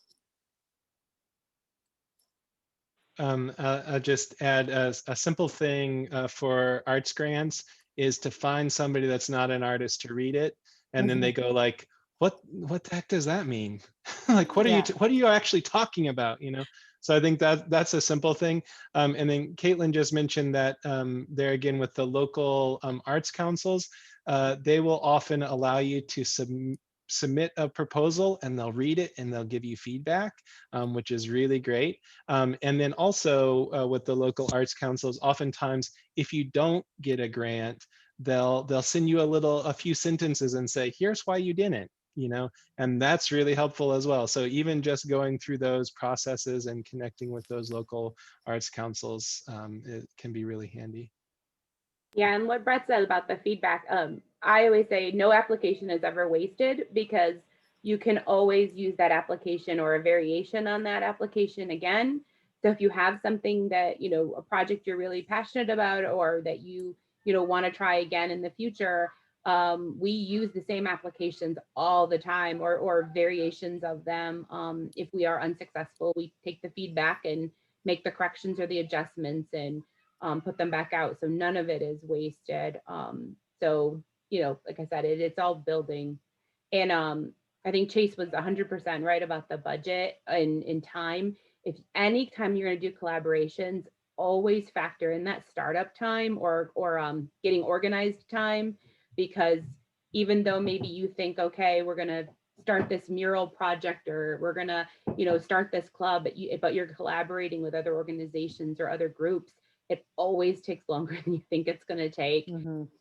I'll just add a simple thing for arts grants is to find somebody that's not an artist to read it, and then they go like, what the heck does that mean? Like, what are you actually talking about? You know. So I think that's a simple thing. And then Caitlin just mentioned that there again with the local arts councils, they will often allow you to submit a proposal and they'll read it and they'll give you feedback, which is really great. And then also with the local arts councils, oftentimes if you don't get a grant, they'll send you a few sentences and say, here's why you didn't, you know, and that's really helpful as well. So even just going through those processes and connecting with those local arts councils, it can be really handy. Yeah, and what Brett said about the feedback, I always say no application is ever wasted because you can always use that application or a variation on that application again. So if you have something that, you know, a project you're really passionate about or that you know, want to try again in the future, we use the same applications all the time or variations of them. If we are unsuccessful, we take the feedback and make the corrections or the adjustments and put them back out. So none of it is wasted. So, you know, like I said, it's all building. And I think Chase was 100% right about the budget in time. If any time you're going to do collaborations, always factor in that startup time or getting organized time, because even though maybe you think, okay, we're going to start this mural project or we're going to, you know, start this club, but you're collaborating with other organizations or other groups, it always takes longer than you think it's going to take.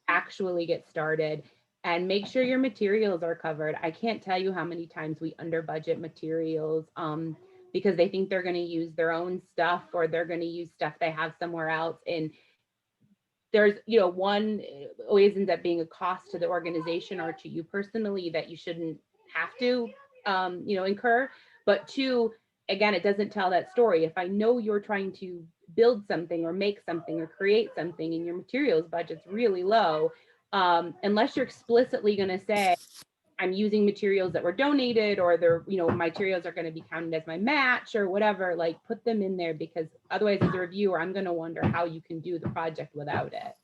Actually get started and make sure your materials are covered. I can't tell you how many times we under budget materials because they think they're going to use their own stuff or they're going to use stuff they have somewhere else. And there's, you know, one always ends up being a cost to the organization or to you personally that you shouldn't have to, you know, incur. But two, again, it doesn't tell that story. If I know you're trying to build something or make something or create something and your materials budget's really low, unless you're explicitly going to say, I'm using materials that were donated or they're, you know, materials are going to be counted as my match or whatever, like put them in there because otherwise as a reviewer, I'm going to wonder how you can do the project without it.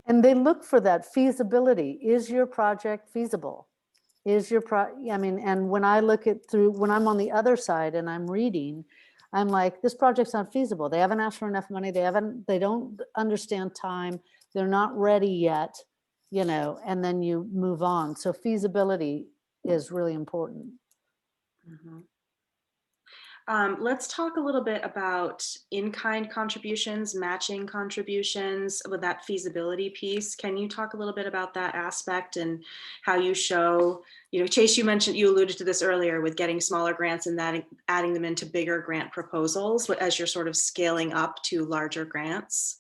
And they look for that feasibility. Is your project feasible? Is your I mean, and when I look at through, when I'm on the other side and I'm reading, I'm like, this project's not feasible. They haven't asked for enough money. They don't understand time. They're not ready yet, you know, and then you move on. So feasibility is really important. Let's talk a little bit about in-kind contributions, matching contributions with that feasibility piece. Can you talk a little bit about that aspect and how you show, you know, Chase, you alluded to this earlier with getting smaller grants and that adding them into bigger grant proposals as you're sort of scaling up to larger grants.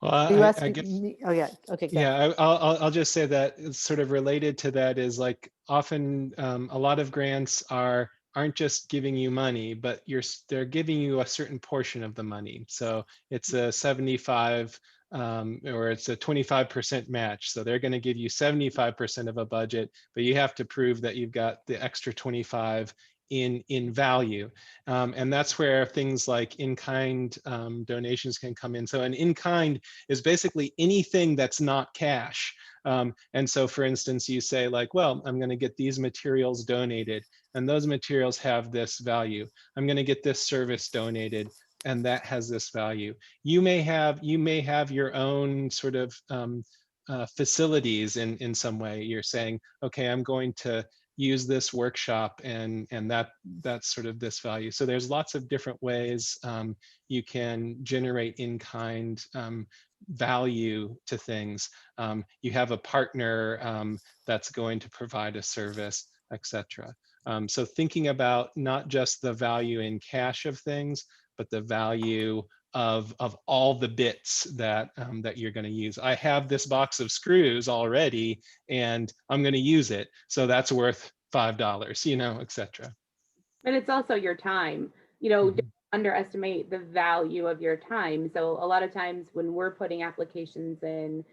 Well, I guess, me? Oh yeah, okay. Yeah, I'll just say that it's sort of related to that is like often a lot of grants aren't just giving you money, but they're giving you a certain portion of the money. So it's a 75 or it's a 25% match. So they're going to give you 75% of a budget, but you have to prove that you've got the extra 25 in value. And that's where things like in-kind donations can come in. So an in-kind is basically anything that's not cash. And so for instance, you say like, well, I'm going to get these materials donated and those materials have this value. I'm going to get this service donated and that has this value. You may have your own sort of facilities in some way. You're saying, okay, I'm going to use this workshop and that's sort of this value. So there's lots of different ways you can generate in-kind value to things. You have a partner that's going to provide a service, etc. So thinking about not just the value in cash of things, but the value of all the bits that that you're going to use. I have this box of screws already, and I'm going to use it, so that's worth $5, you know, etc. And it's also your time, you know, don't underestimate the value of your time. So a lot of times when we're putting applications in,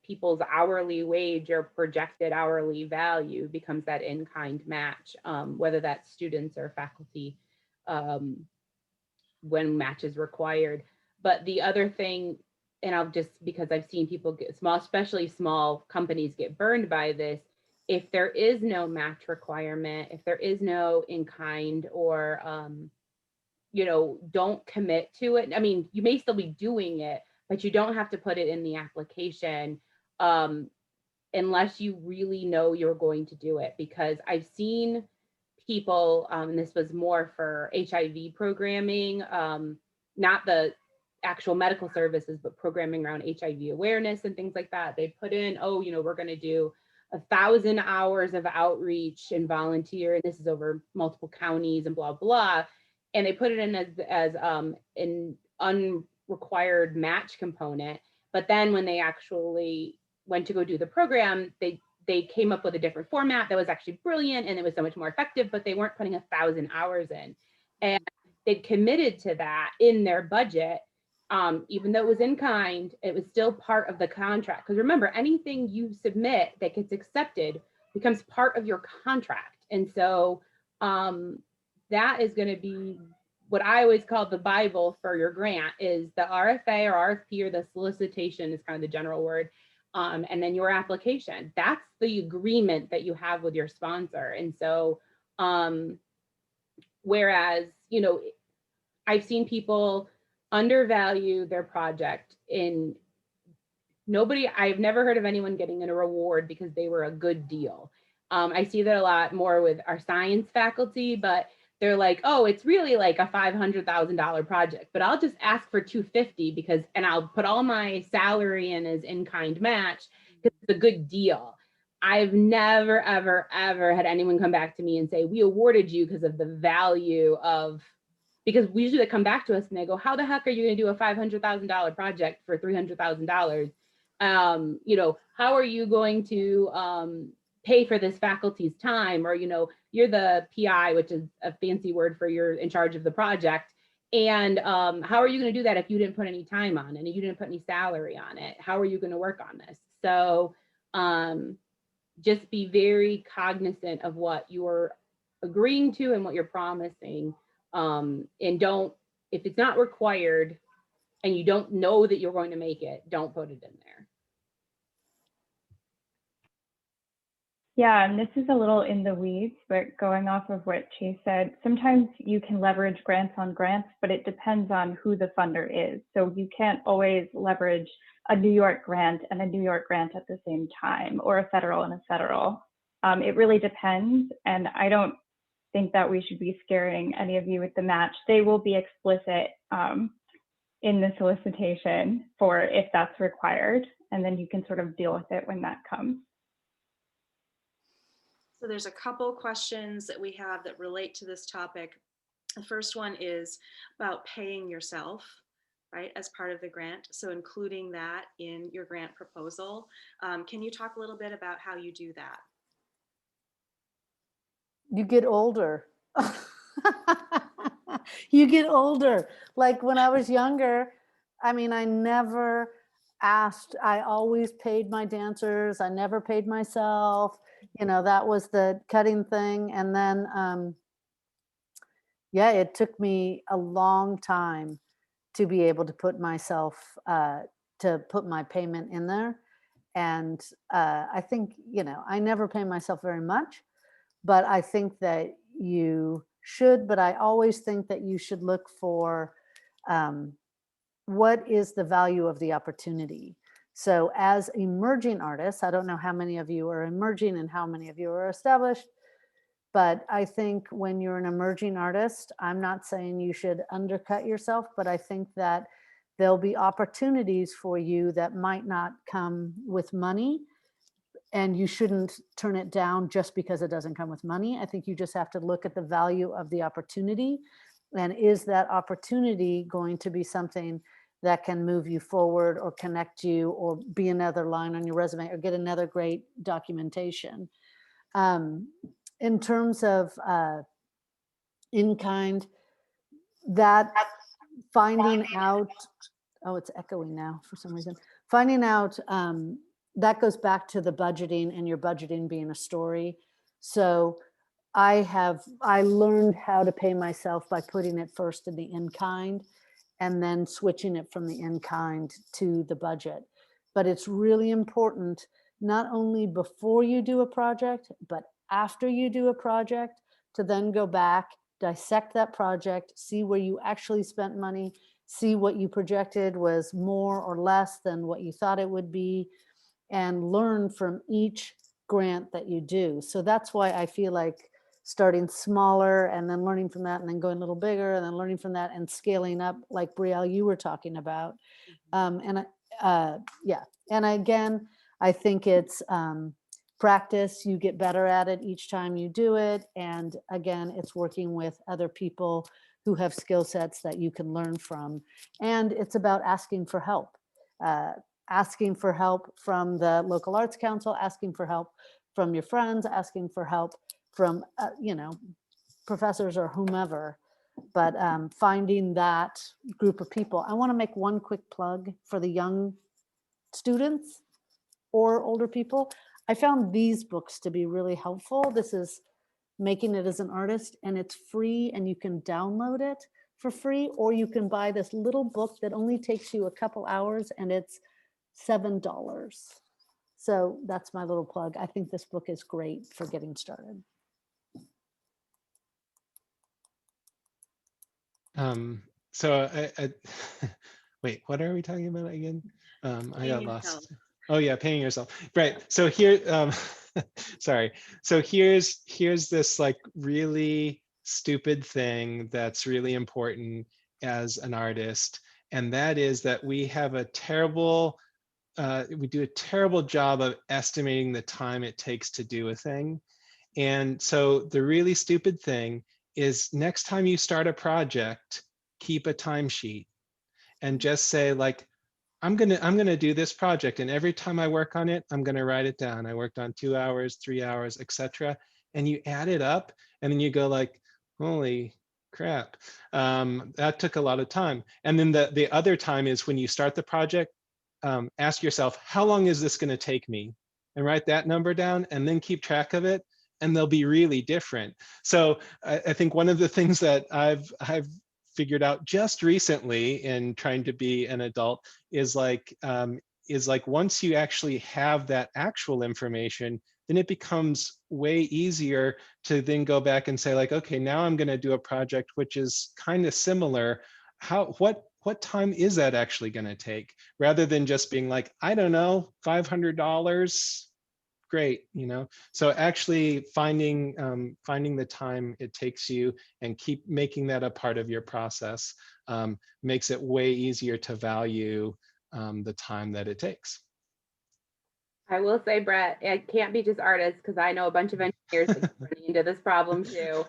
people's hourly wage or projected hourly value becomes that in-kind match, whether that's students or faculty, when match is required. But the other thing, and I'll just, because I've seen people get small, especially small companies get burned by this, if there is no match requirement, if there is no in-kind or, you know, don't commit to it. I mean, you may still be doing it, but you don't have to put it in the application, unless you really know you're going to do it. Because I've seen people, and this was more for HIV programming, not the actual medical services, but programming around HIV awareness and things like that. They put in, oh, you know, we're going to do 1,000 hours of outreach and volunteer, and this is over multiple counties and blah, blah. And they put it in as an unrequired match component. But then when they actually went to go do the program, they came up with a different format that was actually brilliant, and it was so much more effective, but they weren't putting 1,000 hours in. And they'd committed to that in their budget. Even though it was in kind, it was still part of the contract. Because remember, anything you submit that gets accepted becomes part of your contract. And so that is going to be what I always call the Bible for your grant, is the RFA or RFP, or the solicitation is kind of the general word. And then your application. That's the agreement that you have with your sponsor. And so, whereas, you know, I've seen people undervalue their project in I've never heard of anyone getting a reward because they were a good deal. I see that a lot more with our science faculty, but they're like, oh, it's really like a $500,000 project, but I'll just ask for $250 because, and I'll put all my salary in as in-kind match because it's a good deal. I've never, ever, ever had anyone come back to me and say, we awarded you because of the value of, because we usually come back to us and they go, how the heck are you going to do a $500,000 project for $300,000? You know, how are you going to pay for this faculty's time? Or, you know, you're the PI, which is a fancy word for you're in charge of the project. And how are you going to do that if you didn't put any time on it and you didn't put any salary on it? How are you going to work on this? So just be very cognizant of what you're agreeing to and what you're promising. And don't, if it's not required and you don't know that you're going to make it, don't put it in there. Yeah, and this is a little in the weeds, but going off of what Chase said, sometimes you can leverage grants on grants, but it depends on who the funder is. So you can't always leverage a New York grant and a New York grant at the same time, or a federal and a federal. It really depends, and I don't think that we should be scaring any of you with the match. They will be explicit in the solicitation for if that's required, and then you can sort of deal with it when that comes. So there's a couple questions that we have that relate to this topic. The first one is about paying yourself, right, as part of the grant. So including that in your grant proposal. Can you talk a little bit about how you do that? You get older. You get older. Like when I was younger, I mean, I never asked, I always paid my dancers. I never paid myself. You know, that was the cutting thing. And then, yeah, it took me a long time to be able to put myself, to put my payment in there. And I think, you know, I never pay myself very much, but I think that you should, but I always think that you should look for what is the value of the opportunity. So as emerging artists, I don't know how many of you are emerging and how many of you are established, but I think when you're an emerging artist, I'm not saying you should undercut yourself, but I think that there'll be opportunities for you that might not come with money, and you shouldn't turn it down just because it doesn't come with money. I think you just have to look at the value of the opportunity And is that opportunity going to be something that can move you forward or connect you or be another line on your resume or get another great documentation? In terms of in-kind, that finding out, oh, it's echoing now for some reason. Finding out, that goes back to the budgeting and your budgeting being a story. So I learned how to pay myself by putting it first in the in-kind and then switching it from the in-kind to the budget. But it's really important, not only before you do a project, but after you do a project, to then go back, dissect that project, see where you actually spent money, see what you projected was more or less than what you thought it would be, and learn from each grant that you do. So that's why I feel like starting smaller and then learning from that and then going a little bigger and then learning from that and scaling up, like Brielle, you were talking about. Yeah, and again, I think it's practice. You get better at it each time you do it. And again, it's working with other people who have skill sets that you can learn from. And it's about asking for help. Asking for help from the local arts council, asking for help from your friends, asking for help from, professors or whomever, but finding that group of people. I want to make one quick plug for the young students or older people. I found these books to be really helpful. This is Making It as an Artist, and it's free and you can download it for free, or you can buy this little book that only takes you a couple hours and it's $7. So that's my little plug. I think this book is great for getting started. So I wait, what are we talking about again? I got lost. Oh yeah, paying yourself. Right. So here, sorry. So here's this like really stupid thing that's really important as an artist. And that is that we have a terrible, we do a terrible job of estimating the time it takes to do a thing. And so the really stupid thing is next time you start a project, keep a timesheet and just say like, I'm gonna do this project, and every time I work on it, I'm gonna write it down. I worked on 2 hours, 3 hours, etc. And you add it up, and then you go like, holy crap, that took a lot of time. And then the other time is when you start the project, ask yourself, how long is this gonna take me? And write that number down, and then keep track of it, and they'll be really different. So I think one of the things that I've figured out just recently in trying to be an adult is like once you actually have that actual information, then it becomes way easier to then go back and say like, okay, now I'm going to do a project which is kind of similar. What time is that actually going to take? Rather than just being like, I don't know, $500. Great, so actually finding the time it takes you and keep making that a part of your process makes it way easier to value the time that it takes. I will say, Brett, it can't be just artists, because I know a bunch of engineers that are running into this problem too.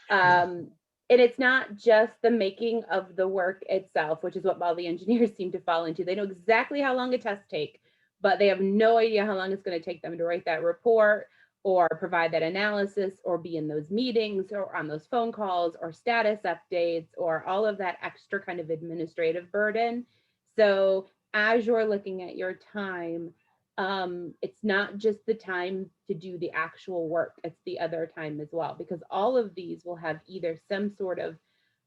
And it's not just the making of the work itself, which is what all the engineers seem to fall into. They know exactly how long a test takes, but they have no idea how long it's going to take them to write that report or provide that analysis or be in those meetings or on those phone calls or status updates or all of that extra kind of administrative burden. So as you're looking at your time, it's not just the time to do the actual work, it's the other time as well, because all of these will have either some sort of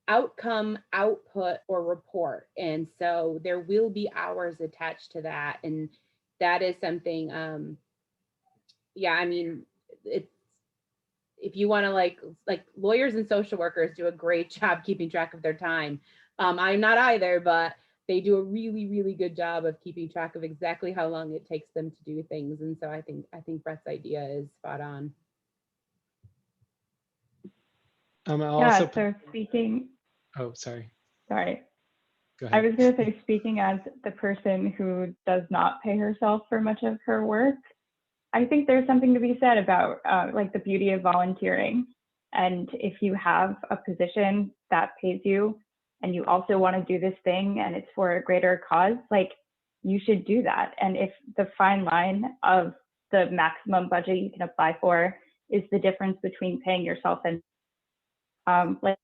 outcome, output, or report. And so there will be hours attached to that. And that is something, yeah, I mean, it's, if you want to like lawyers and social workers do a great job keeping track of their time. I'm not either, but they do a really, really good job of keeping track of exactly how long it takes them to do things. And so I think Brett's idea is spot on. Yeah, so speaking. Oh, sorry. Sorry. Go ahead. I was going to say, speaking as the person who does not pay herself for much of her work, I think there's something to be said about like the beauty of volunteering. And if you have a position that pays you and you also want to do this thing and it's for a greater cause, like, you should do that. And if the fine line of the maximum budget you can apply for is the difference between paying yourself and like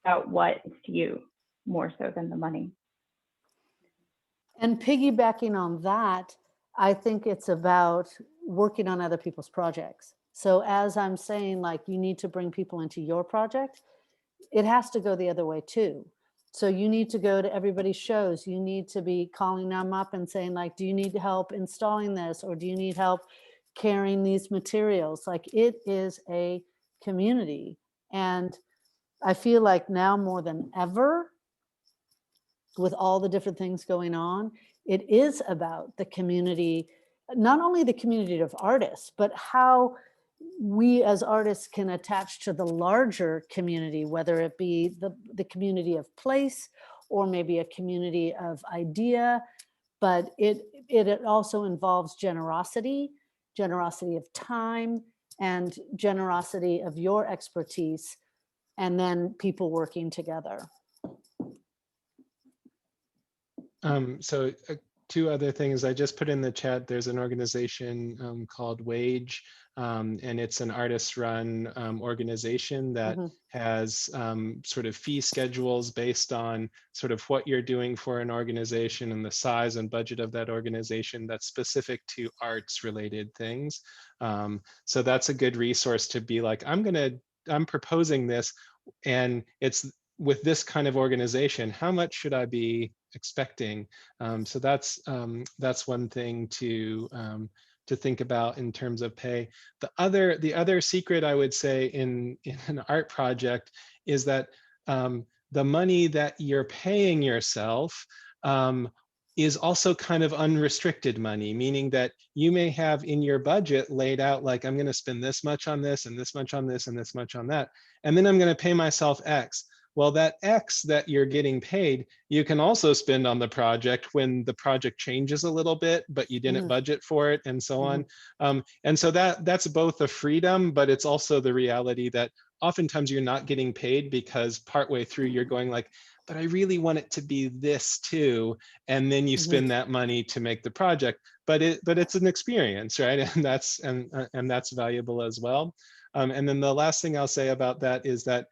about what is to you more so than the money. And piggybacking on that, I think it's about working on other people's projects. So as I'm saying, like, you need to bring people into your project, it has to go the other way too. So you need to go to everybody's shows. You need to be calling them up and saying, like, do you need help installing this? Or do you need help carrying these materials? Like, it is a community. And I feel like now more than ever, with all the different things going on, it is about the community, not only the community of artists, but how we as artists can attach to the larger community, whether it be the community of place or maybe a community of idea. But it also involves generosity of time, and generosity of your expertise, and then people working together. So two other things I just put in the chat. There's an organization called Wage, and it's an artist-run organization that has sort of fee schedules based on sort of what you're doing for an organization and the size and budget of that organization that's specific to arts-related things. So that's a good resource to be like, I'm proposing this, and it's with this kind of organization, how much should I be expecting? So that's one thing to think about in terms of pay. The other secret I would say in an art project is that the money that you're paying yourself is also kind of unrestricted money, meaning that you may have in your budget laid out, like, I'm going to spend this much on this and this much on this and this much on that, and then I'm going to pay myself X. Well, that X that you're getting paid, you can also spend on the project when the project changes a little bit, but you didn't budget for it, and so on. And so that's both a freedom, but it's also the reality that oftentimes you're not getting paid because partway through you're going like, but I really want it to be this too. And then you spend that money to make the project, but it's an experience, right? And that's valuable as well. And then the last thing I'll say about that is that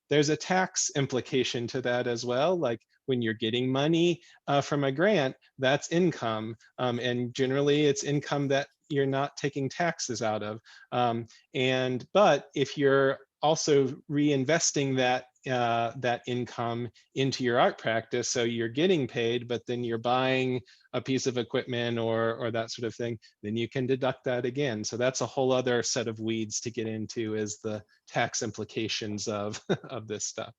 there's a tax implication to that as well. Like, when you're getting money from a grant, that's income. And generally it's income that you're not taking taxes out of. But if you're also reinvesting that income into your art practice, so you're getting paid, but then you're buying a piece of equipment or that sort of thing, then you can deduct that again. So that's a whole other set of weeds to get into, is the tax implications of this stuff.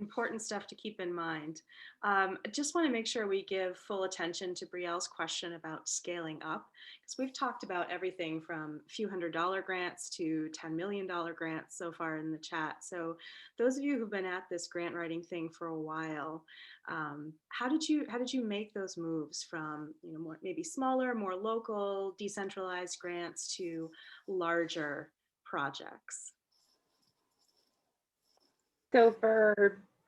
Important stuff to keep in mind. I just want to make sure we give full attention to Brielle's question about scaling up, because we've talked about everything from a few $100 grants to $10 million grants so far in the chat. So those of you who've been at this grant writing thing for a while, how did you make those moves from, more, maybe smaller, more local, decentralized grants to larger projects? So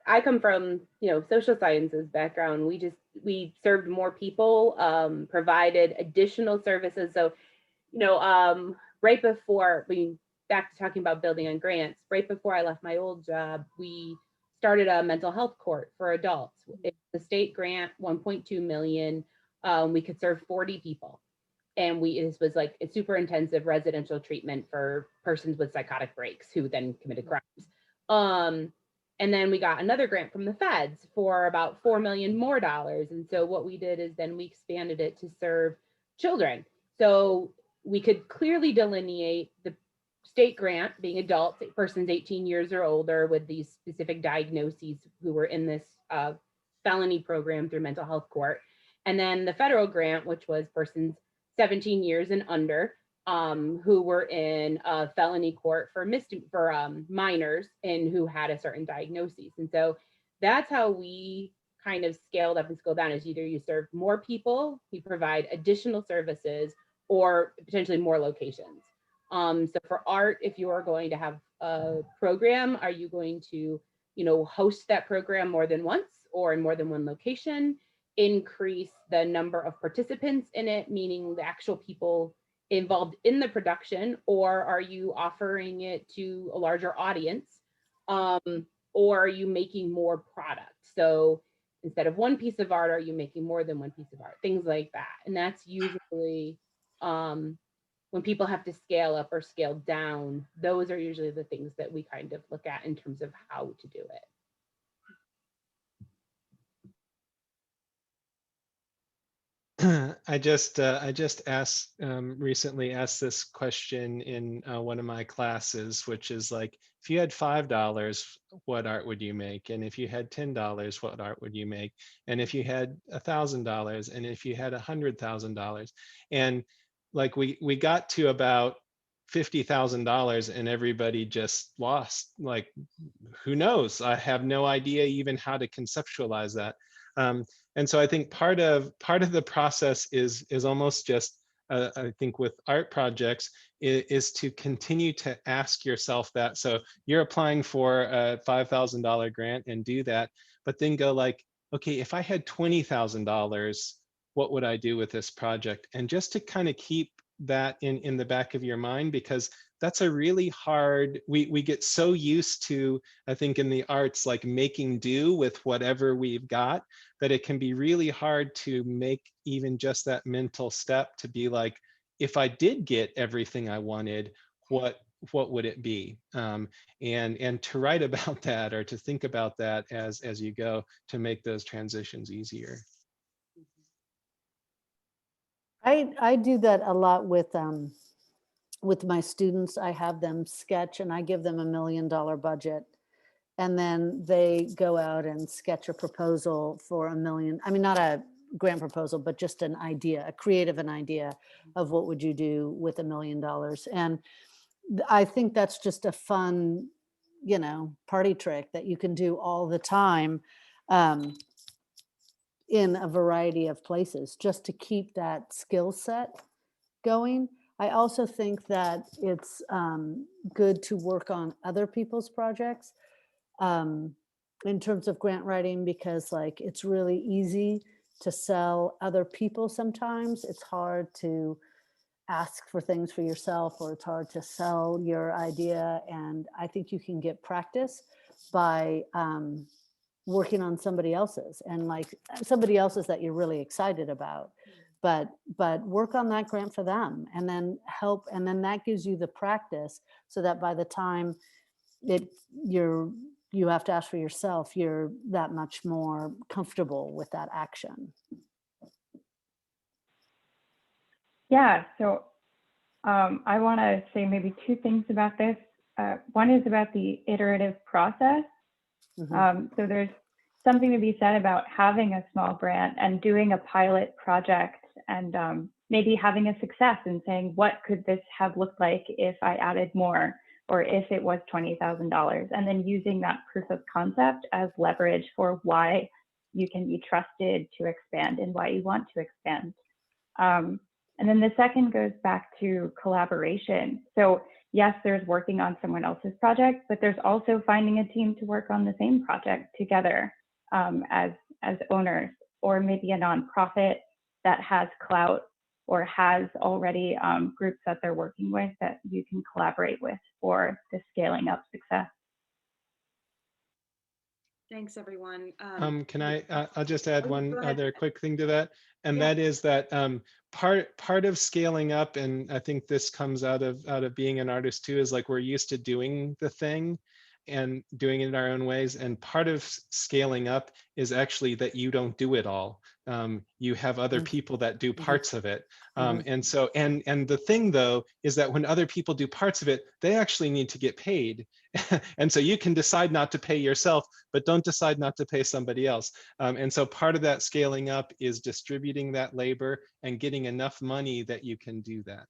I come from, social sciences background. We served more people, provided additional services. So, right before back to talking about building on grants, right before I left my old job, we started a mental health court for adults. It's the state grant, 1.2 million. We could serve 40 people. And this was like a super intensive residential treatment for persons with psychotic breaks who then committed crimes. And then we got another grant from the feds for about $4 million more. And so what we did is then we expanded it to serve children. So we could clearly delineate the state grant being adults, persons 18 years or older with these specific diagnoses who were in this felony program through mental health court. And then the federal grant, which was persons 17 years and under, who were in a felony court for minors and who had a certain diagnosis. And so that's how we kind of scaled up and scaled down, is either you serve more people, you provide additional services, or potentially more locations. So for art, if you are going to have a program, are you going to, host that program more than once or in more than one location? Increase the number of participants in it, meaning the actual people involved in the production, or are you offering it to a larger audience? Or are you making more product? So instead of one piece of art, are you making more than one piece of art? Things like that. And that's usually when people have to scale up or scale down, those are usually the things that we kind of look at in terms of how to do it. I just asked recently asked this question in one of my classes, which is like, if you had $5, what art would you make? And if you had $10, what art would you make? And if you had $1,000, and if you had $100,000, and like we got to about $50,000, and everybody just lost. Like, who knows? I have no idea even how to conceptualize that. And so I think part of the process is almost just I think with art projects is to continue to ask yourself that. So you're applying for a $5,000 grant and do that, but then go like, okay, if I had $20,000, what would I do with this project? And just to kind of keep that in the back of your mind, because that's a really hard, we get so used to, I think in the arts, like making do with whatever we've got, that it can be really hard to make even just that mental step to be like, if I did get everything I wanted, what would it be? And to write about that, or to think about that as you go, to make those transitions easier. I do that a lot with my students. I have them sketch and I give them $1 million budget, and then they go out and sketch a proposal for $1 million. I mean, not a grant proposal, but just an idea, an idea of what would you do with $1 million. And I think that's just a fun, party trick that you can do all the time in a variety of places, just to keep that skill set going. I also think that it's good to work on other people's projects in terms of grant writing, because like it's really easy to sell other people sometimes. It's hard to ask for things for yourself, or it's hard to sell your idea. And I think you can get practice by working on somebody else's, and like somebody else's that you're really excited about. But work on that grant for them, and then help, and then that gives you the practice, so that by the time you have to ask for yourself, you're that much more comfortable with that action. Yeah, so I want to say maybe two things about this. One is about the iterative process. So there's something to be said about having a small grant and doing a pilot project, and maybe having a success and saying, what could this have looked like if I added more, or if it was $20,000, and then using that proof of concept as leverage for why you can be trusted to expand and why you want to expand. And then the second goes back to collaboration. So yes, there's working on someone else's project, but there's also finding a team to work on the same project together as owners, or maybe a nonprofit that has clout or has already groups that they're working with that you can collaborate with for the scaling up success. Thanks, everyone. Can I'll just add one go ahead. other quick thing to that, and Yeah. that is that part of scaling up, and I think this comes out of being an artist too, is like we're used to doing the thing and doing it in our own ways. And part of scaling up is actually that you don't do it all. You have other people that do parts of it. And so, and the thing though, is that when other people do parts of it, they actually need to get paid. And so you can decide not to pay yourself, but don't decide not to pay somebody else. And so part of that scaling up is distributing that labor and getting enough money that you can do that.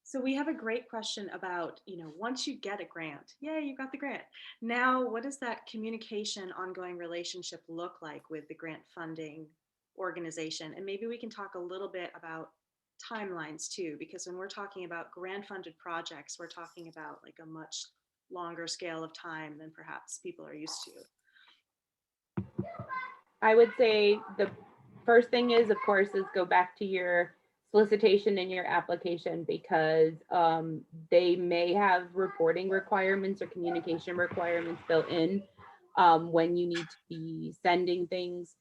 So we have a great question about, once you get a grant, yay, you got the grant. Now, what does that communication, ongoing relationship look like with the grant funding organization. And maybe we can talk a little bit about timelines too, because when we're talking about grant funded projects, we're talking about like a much longer scale of time than perhaps people are used to. I would say the first thing is, of course, is go back to your solicitation and your application, because they may have reporting requirements or communication requirements built in when you need to be sending things.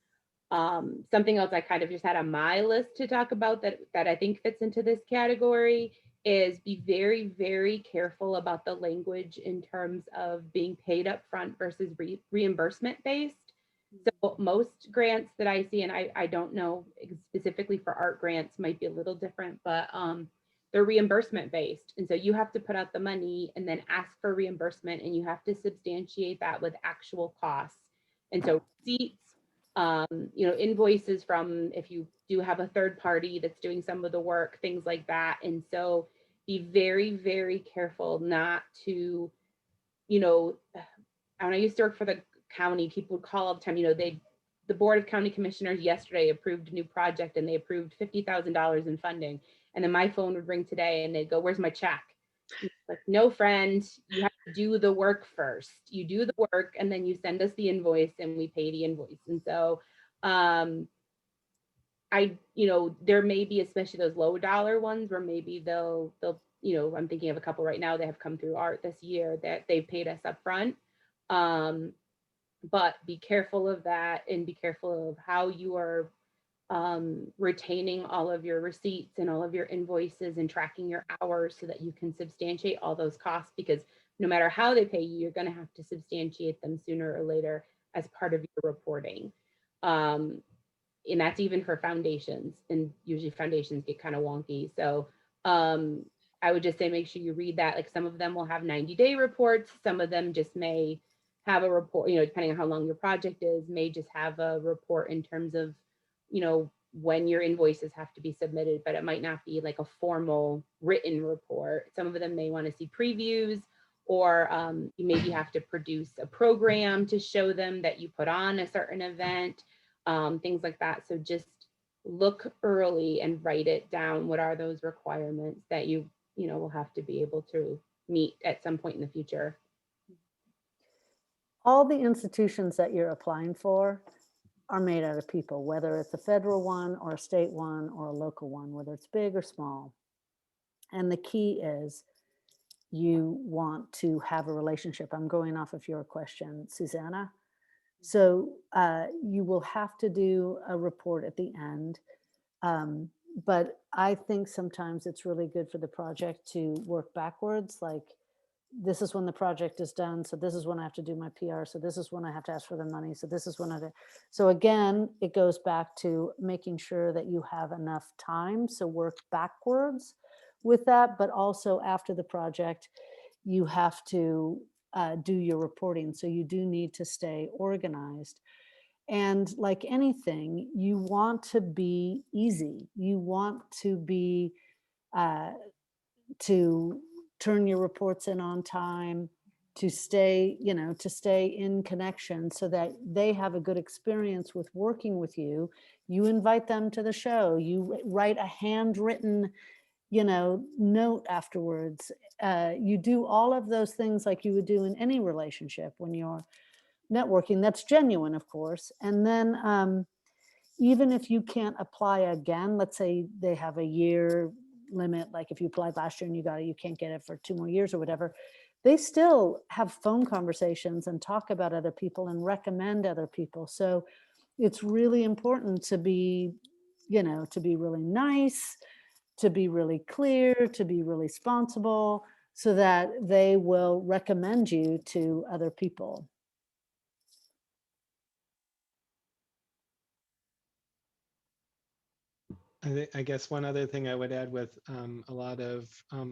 Something else I kind of just had on my list to talk about that I think fits into this category is be very, very careful about the language in terms of being paid up front versus reimbursement based. So most grants that I see, and I don't know specifically for art grants, might be a little different, but they're reimbursement based. And so you have to put out the money and then ask for reimbursement, and you have to substantiate that with actual costs. And so receipts, invoices from, if you do have a third party that's doing some of the work, things like that. And so be very, very careful not to, when I used to work for the county, people would call all the time, the Board of County Commissioners yesterday approved a new project and they approved $50,000 in funding. And then my phone would ring today and they'd go, "Where's my check?" Like, no, friend, you have to do the work first. You do the work and then you send us the invoice and we pay the invoice. And so there may be, especially those low dollar ones, where maybe they'll I'm thinking of a couple right now that have come through art this year that they've paid us up front. But be careful of that, and be careful of how you are retaining all of your receipts and all of your invoices and tracking your hours so that you can substantiate all those costs, because no matter how they pay you, you're going to have to substantiate them sooner or later as part of your reporting. And that's even for foundations, and usually foundations get kind of wonky. So I would just say make sure you read that. Like, some of them will have 90-day reports. Some of them just may have a report, depending on how long your project is, may just have a report in terms of, when your invoices have to be submitted, but it might not be like a formal written report. Some of them may want to see previews, or you maybe have to produce a program to show them that you put on a certain event, things like that. So just look early and write it down. What are those requirements that you will have to be able to meet at some point in the future? All the institutions that you're applying for are made out of people, whether it's a federal one or a state one or a local one, whether it's big or small. And the key is you want to have a relationship. I'm going off of your question, Susanna. So you will have to do a report at the end. But I think sometimes it's really good for the project to work backwards. Like, this is when the project is done. So this is when I have to do my PR. So this is when I have to ask for the money. So this is when so again, it goes back to making sure that you have enough time. So work backwards with that, but also after the project, you have to do your reporting. So you do need to stay organized. And like anything, you want to be easy. You want to be, to turn your reports in on time, to stay in connection so that they have a good experience with working with you. You invite them to the show, you write a handwritten, note afterwards. You do all of those things like you would do in any relationship when you're networking. That's genuine, of course. And then even if you can't apply again, let's say they have a year limit, like if you applied last year and you can't get it for 2 more years or whatever, they still have phone conversations and talk about other people and recommend other people. So it's really important to be, to be really nice, to be really clear, to be really responsible, so that they will recommend you to other people. I guess one other thing I would add with a lot of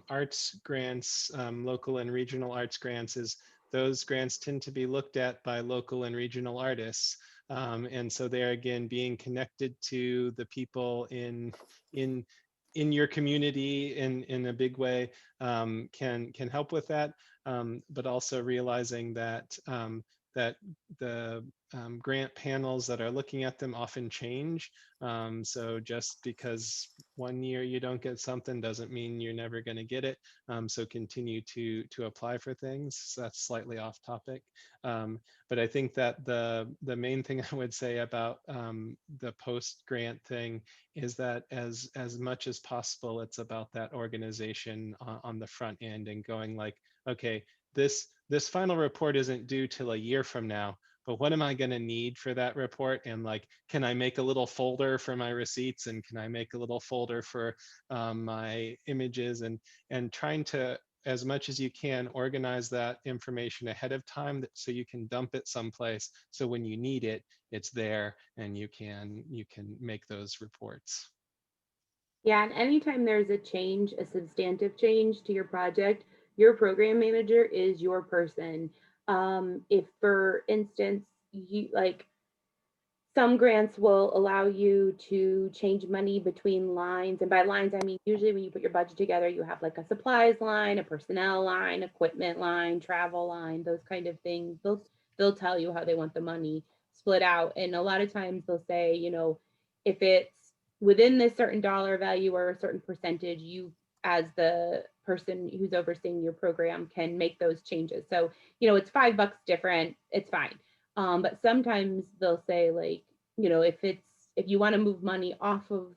arts grants, local and regional arts grants, is those grants tend to be looked at by local and regional artists. And so they're, again, being connected to the people in your community in a big way can help with that, but also realizing that that the grant panels that are looking at them often change. So just because one year you don't get something doesn't mean you're never going to get it. So continue to apply for things. So that's slightly off topic. But I think that the main thing I would say about the post-grant thing is that as much as possible, it's about that organization on the front end and going like, okay, this final report isn't due till a year from now, but what am I going to need for that report? And like, can I make a little folder for my receipts, and can I make a little folder for my images, and trying to, as much as you can, organize that information ahead of time so you can dump it someplace. So when you need it, it's there and you can make those reports. Yeah, and anytime there's a change, a substantive change to your project, your program manager is your person. If, for instance, you like some grants will allow you to change money between lines, and by lines I mean usually when you put your budget together, you have like a supplies line, a personnel line, equipment line, travel line, those kind of things. They'll tell you how they want the money split out, and a lot of times they'll say, you know, if it's within this certain dollar value or a certain percentage, you as the person who's overseeing your program can make those changes. So, you know, it's $5 different, it's fine. But sometimes they'll say like, you know, if you want to move money off of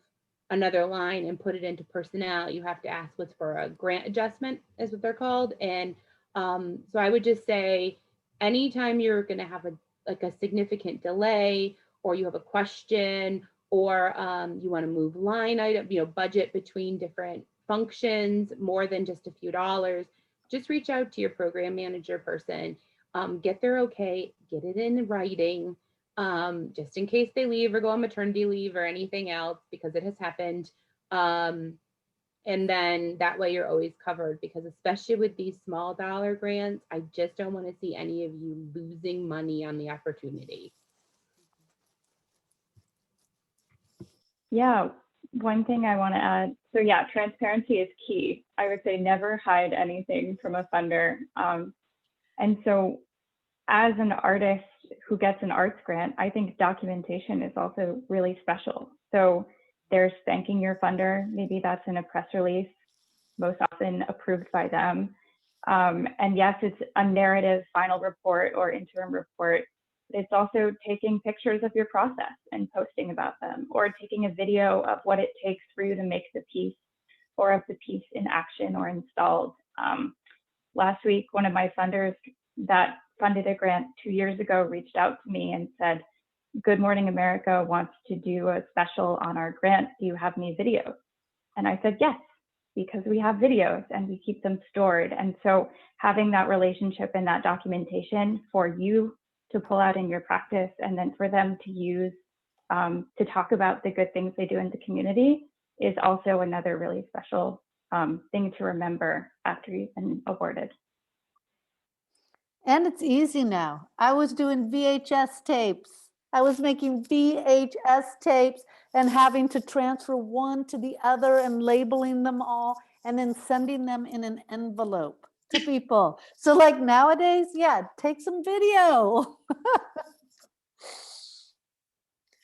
another line and put it into personnel, you have to ask what's for a grant adjustment, is what they're called. And so I would just say, anytime you're going to have a significant delay, or you have a question, or you want to move line item, you know, budget between different functions more than just a few dollars, just reach out to your program manager person, get their okay, get it in writing, just in case they leave or go on maternity leave or anything else, because it has happened. And then that way you're always covered, because especially with these small dollar grants, I just don't want to see any of you losing money on the opportunity. Yeah, one thing I want to add. So yeah, transparency is key. I would say never hide anything from a funder. And so as an artist who gets an arts grant, I think documentation is also really special. So there's thanking your funder. Maybe that's in a press release, most often approved by them. And yes, it's a narrative final report or interim report. It's also taking pictures of your process and posting about them, or taking a video of what it takes for you to make the piece, or of the piece in action or installed. Last week, one of my funders that funded a grant 2 years ago reached out to me and said, Good Morning America wants to do a special on our grant. Do you have any videos? And I said, yes, because we have videos and we keep them stored. And so having that relationship and that documentation for you to pull out in your practice, and then for them to use to talk about the good things they do in the community, is also another really special thing to remember after you've been awarded. And it's easy now. I was doing VHS tapes. I was making VHS tapes and having to transfer one to the other and labeling them all and then sending them in an envelope to people. So like nowadays, yeah, take some video.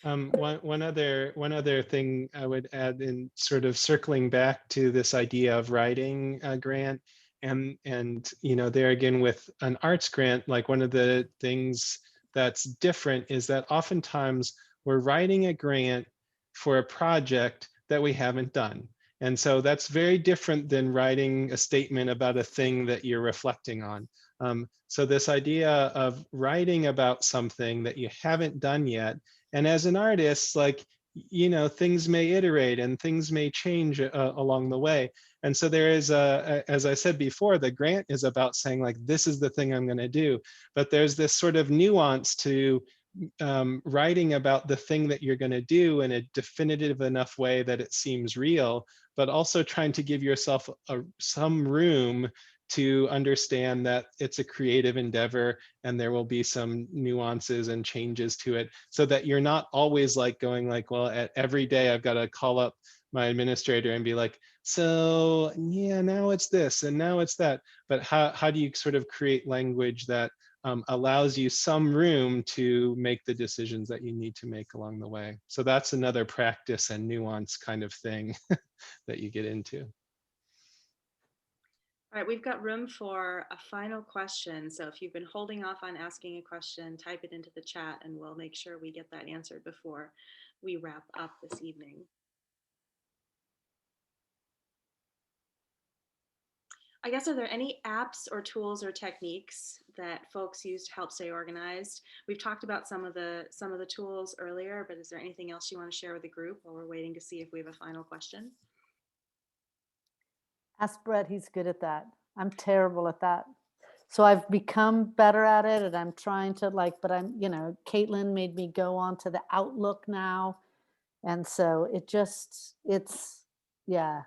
One other thing I would add, in sort of circling back to this idea of writing a grant, and you know, there again with an arts grant, like one of the things that's different is that oftentimes we're writing a grant for a project that we haven't done. And so that's very different than writing a statement about a thing that you're reflecting on. So this idea of writing about something that you haven't done yet, and as an artist, like, you know, things may iterate and things may change along the way. And so there is as I said before, the grant is about saying like, this is the thing I'm going to do. But there's this sort of nuance to writing about the thing that you're going to do in a definitive enough way that it seems real, but also trying to give yourself some room to understand that it's a creative endeavor and there will be some nuances and changes to it, so that you're not always like going like, well, every day I've got to call up my administrator and be like, so yeah, now it's this and now it's that. But how do you sort of create language that allows you some room to make the decisions that you need to make along the way. So that's another practice and nuance kind of thing that you get into. All right, we've got room for a final question. So if you've been holding off on asking a question, type it into the chat and we'll make sure we get that answered before we wrap up this evening. I guess, are there any apps or tools or techniques that folks use to help stay organized? We've talked about some of the tools earlier, but is there anything else you want to share with the group while we're waiting to see if we have a final question? Ask Brett, he's good at that. I'm terrible at that. So I've become better at it and I'm trying to but I'm, Caitlin made me go on to the Outlook now. And so yeah.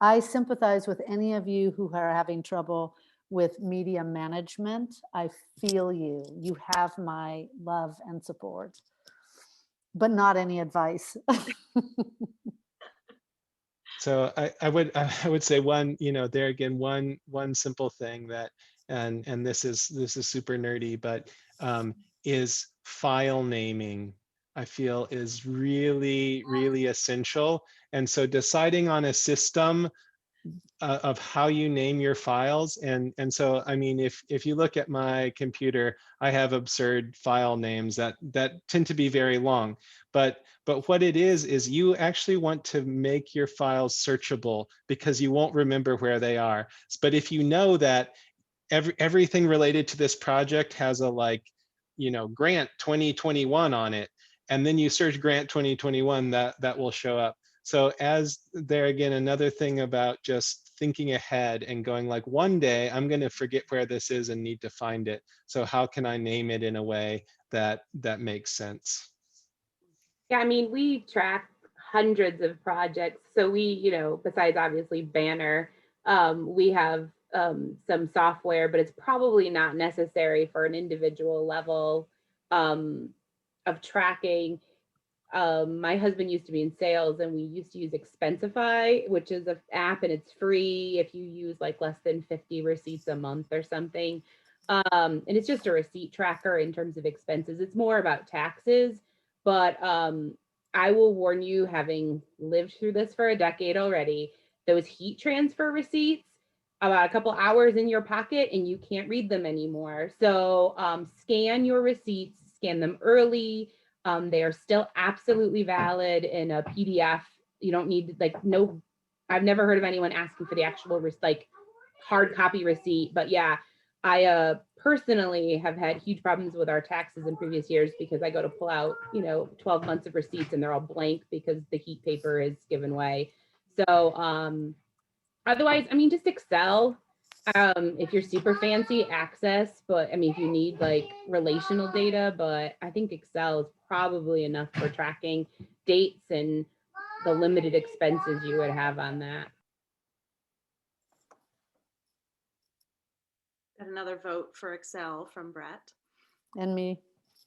I sympathize with any of you who are having trouble with media management. I feel you. You have my love and support, but not any advice. So I would say one, there again, one simple thing that, and this is super nerdy, but is file naming, I feel is really, really essential. And so deciding on a system of how you name your files. And so, I mean, if you look at my computer, I have absurd file names that tend to be very long. But what it is you actually want to make your files searchable because you won't remember where they are. But if you know that everything related to this project has a grant 2021 on it, and then you search grant 2021, that will show up. So as there again, another thing about just thinking ahead and going one day I'm going to forget where this is and need to find it. So how can I name it in a way that makes sense? Yeah, I mean, we track hundreds of projects. So we, besides obviously Banner, we have some software, but it's probably not necessary for an individual level of tracking. My husband used to be in sales and we used to use Expensify, which is an app and it's free if you use less than 50 receipts a month or something. And it's just a receipt tracker in terms of expenses. It's more about taxes, but I will warn you, having lived through this for a decade already, those heat transfer receipts, about a couple hours in your pocket and you can't read them anymore. So scan your receipts, scan them early. They are still absolutely valid in a PDF. You don't need I've never heard of anyone asking for the actual hard copy receipt. But yeah, I personally have had huge problems with our taxes in previous years because I go to pull out 12 months of receipts and they're all blank because the heat paper is given way. So otherwise, I mean, just Excel. If you're super fancy, Access, but I mean, if you need relational data, but I think Excel is probably enough for tracking dates and the limited expenses you would have on that. Got another vote for Excel from Brett And me.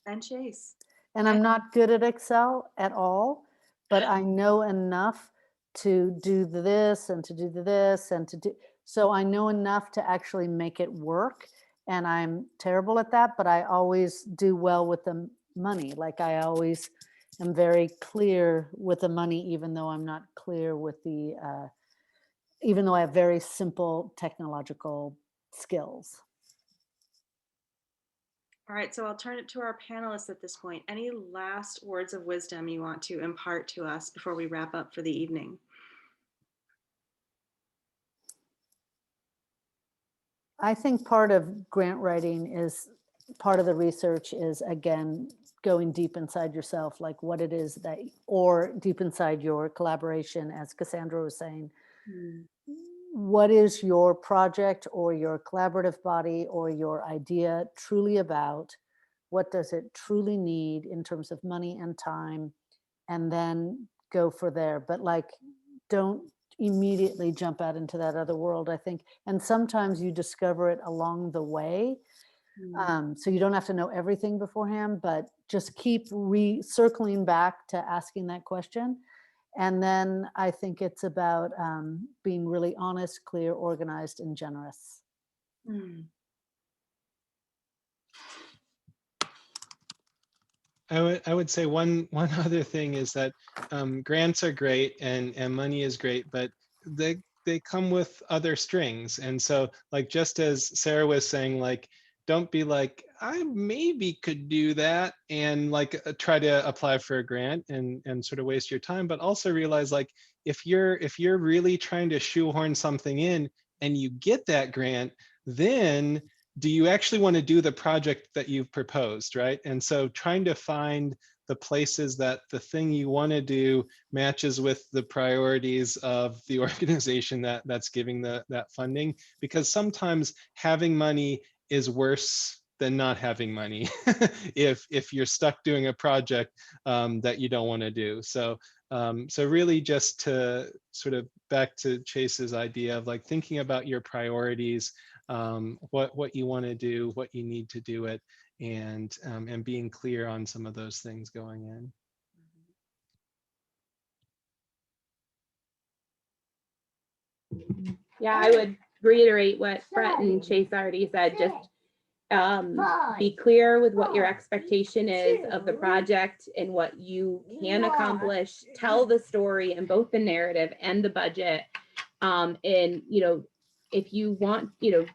and Chase. And I'm not good at Excel at all, but I know enough to do this and to do this and to do, so I know enough to actually make it work. And I'm terrible at that, but I always do well with the money. I always am very clear with the money, even though I'm not clear with even though I have very simple technological skills. All right, so I'll turn it to our panelists at this point. Any last words of wisdom you want to impart to us before we wrap up for the evening? I think part of grant writing is, part of the research is, again, going deep inside yourself, what it is that, or deep inside your collaboration, as Cassandra was saying. What is your project or your collaborative body or your idea truly about? What does it truly need in terms of money and time? And then go for there. But don't immediately jump out into that other world, I think. And sometimes you discover it along the way. So you don't have to know everything beforehand, but just keep circling back to asking that question. And then I think it's about being really honest, clear, organized, and generous. I would say one other thing is that grants are great and money is great, but they come with other strings. And so like, just as Sarah was saying, like, don't be like, I maybe could do that and like try to apply for a grant and sort of waste your time, but also realize, like, if you're really trying to shoehorn something in and you get that grant, then do you actually want to do the project that you've proposed, right? And so trying to find the places that the thing you want to do matches with the priorities of the organization that's giving that funding, because sometimes having money is worse than not having money if you're stuck doing a project that you don't want to do. So so really, just to sort of back to Chase's idea of like thinking about your priorities, what you want to do, what you need to do it, and being clear on some of those things going in. Yeah, I would reiterate what Brett and Chase already said. Just be clear with what your expectation is of the project and what you can accomplish. Tell the story in both the narrative and the budget. And, you know, if you want, you know,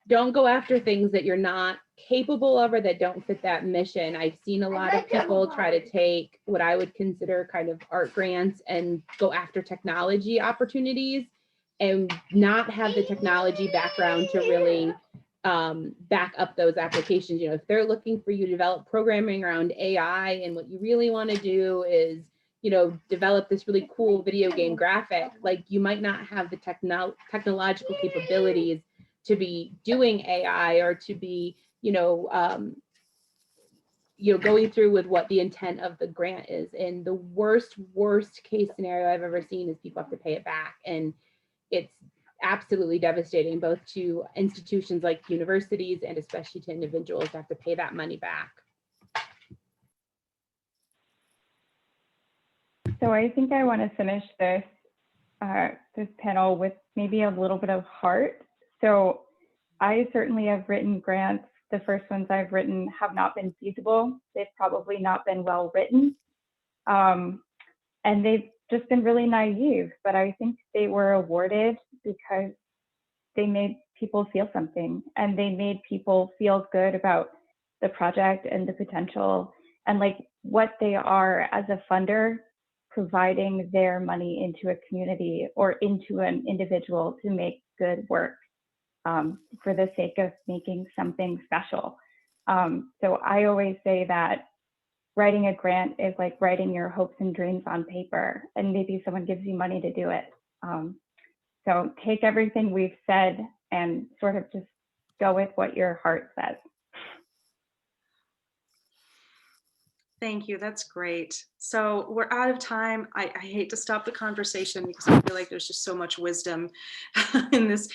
don't go after things that you're not capable of or that don't fit that mission. I've seen a lot of people try to take what I would consider kind of art grants and go after technology opportunities and not have the technology background to really back up those applications. You know, if they're looking for you to develop programming around AI and what you really want to do is, you know, develop this really cool video game graphic, like you might not have the technological capabilities to be doing AI or to be, going through with what the intent of the grant is. And the worst case scenario I've ever seen is people have to pay it back. And it's absolutely devastating, both to institutions like universities and especially to individuals to have to pay that money back. So I think I want to finish this panel with maybe a little bit of heart. So I certainly have written grants. The first ones I've written have not been feasible. They've probably not been well written. And they've just been really naive, but I think they were awarded because they made people feel something, and they made people feel good about the project and the potential and like what they are as a funder, providing their money into a community or into an individual to make good work for the sake of making something special. So I always say that writing a grant is like writing your hopes and dreams on paper, and maybe someone gives you money to do it. So take everything we've said and sort of just go with what your heart says. Thank you. That's great. So we're out of time. I hate to stop the conversation because I feel like there's just so much wisdom in this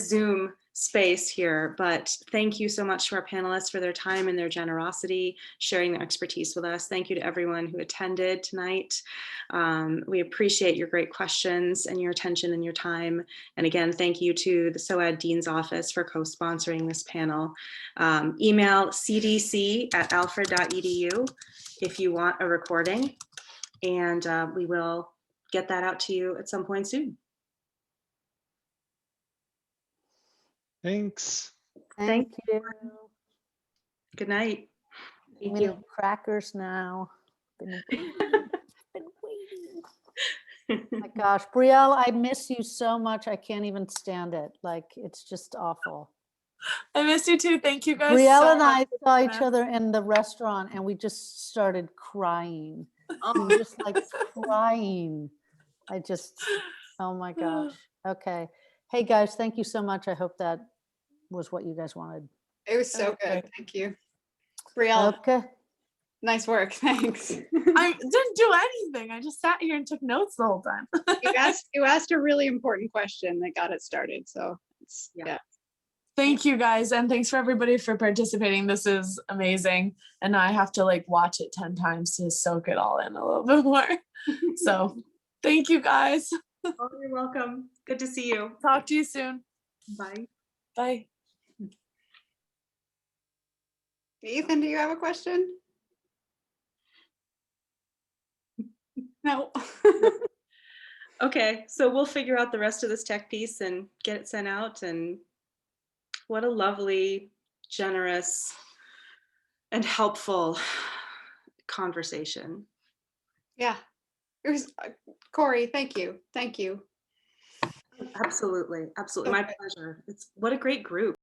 Zoom space here. But thank you so much to our panelists for their time and their generosity, sharing their expertise with us. Thank you to everyone who attended tonight. We appreciate your great questions and your attention and your time. And again, thank you to the SOAD Dean's Office for co-sponsoring this panel. Email cdc@alfred.edu if you want a recording, and we will get that out to you at some point soon. Thanks. Thank you. Good night. I'm gonna eat crackers now. Been waiting. My gosh, Brielle, I miss you so much. I can't even stand it. Like, it's just awful. I miss you too. Thank you guys. Brielle so and I much. saw each other in the restaurant and we just started crying. We were just like crying. Oh my gosh. Okay. Hey guys, thank you so much. I hope that was what you guys wanted. It was so good. Thank you. Brielle, Okay. nice work. Thanks. I didn't do anything. I just sat here and took notes the whole time. You asked a really important question that got it started. So it's, yeah. Thank you guys. And thanks for everybody for participating. This is amazing. And now I have to like watch it 10 times to soak it all in a little bit more. So thank you guys. Oh, you're welcome. Good to see you. Talk to you soon. Bye. Bye. Ethan, do you have a question? No. Okay, so we'll figure out the rest of this tech piece and get it sent out. And what a lovely, generous, and helpful conversation. Yeah. It was, Corey, thank you. Thank you. Absolutely, absolutely. My pleasure. It's what a great group.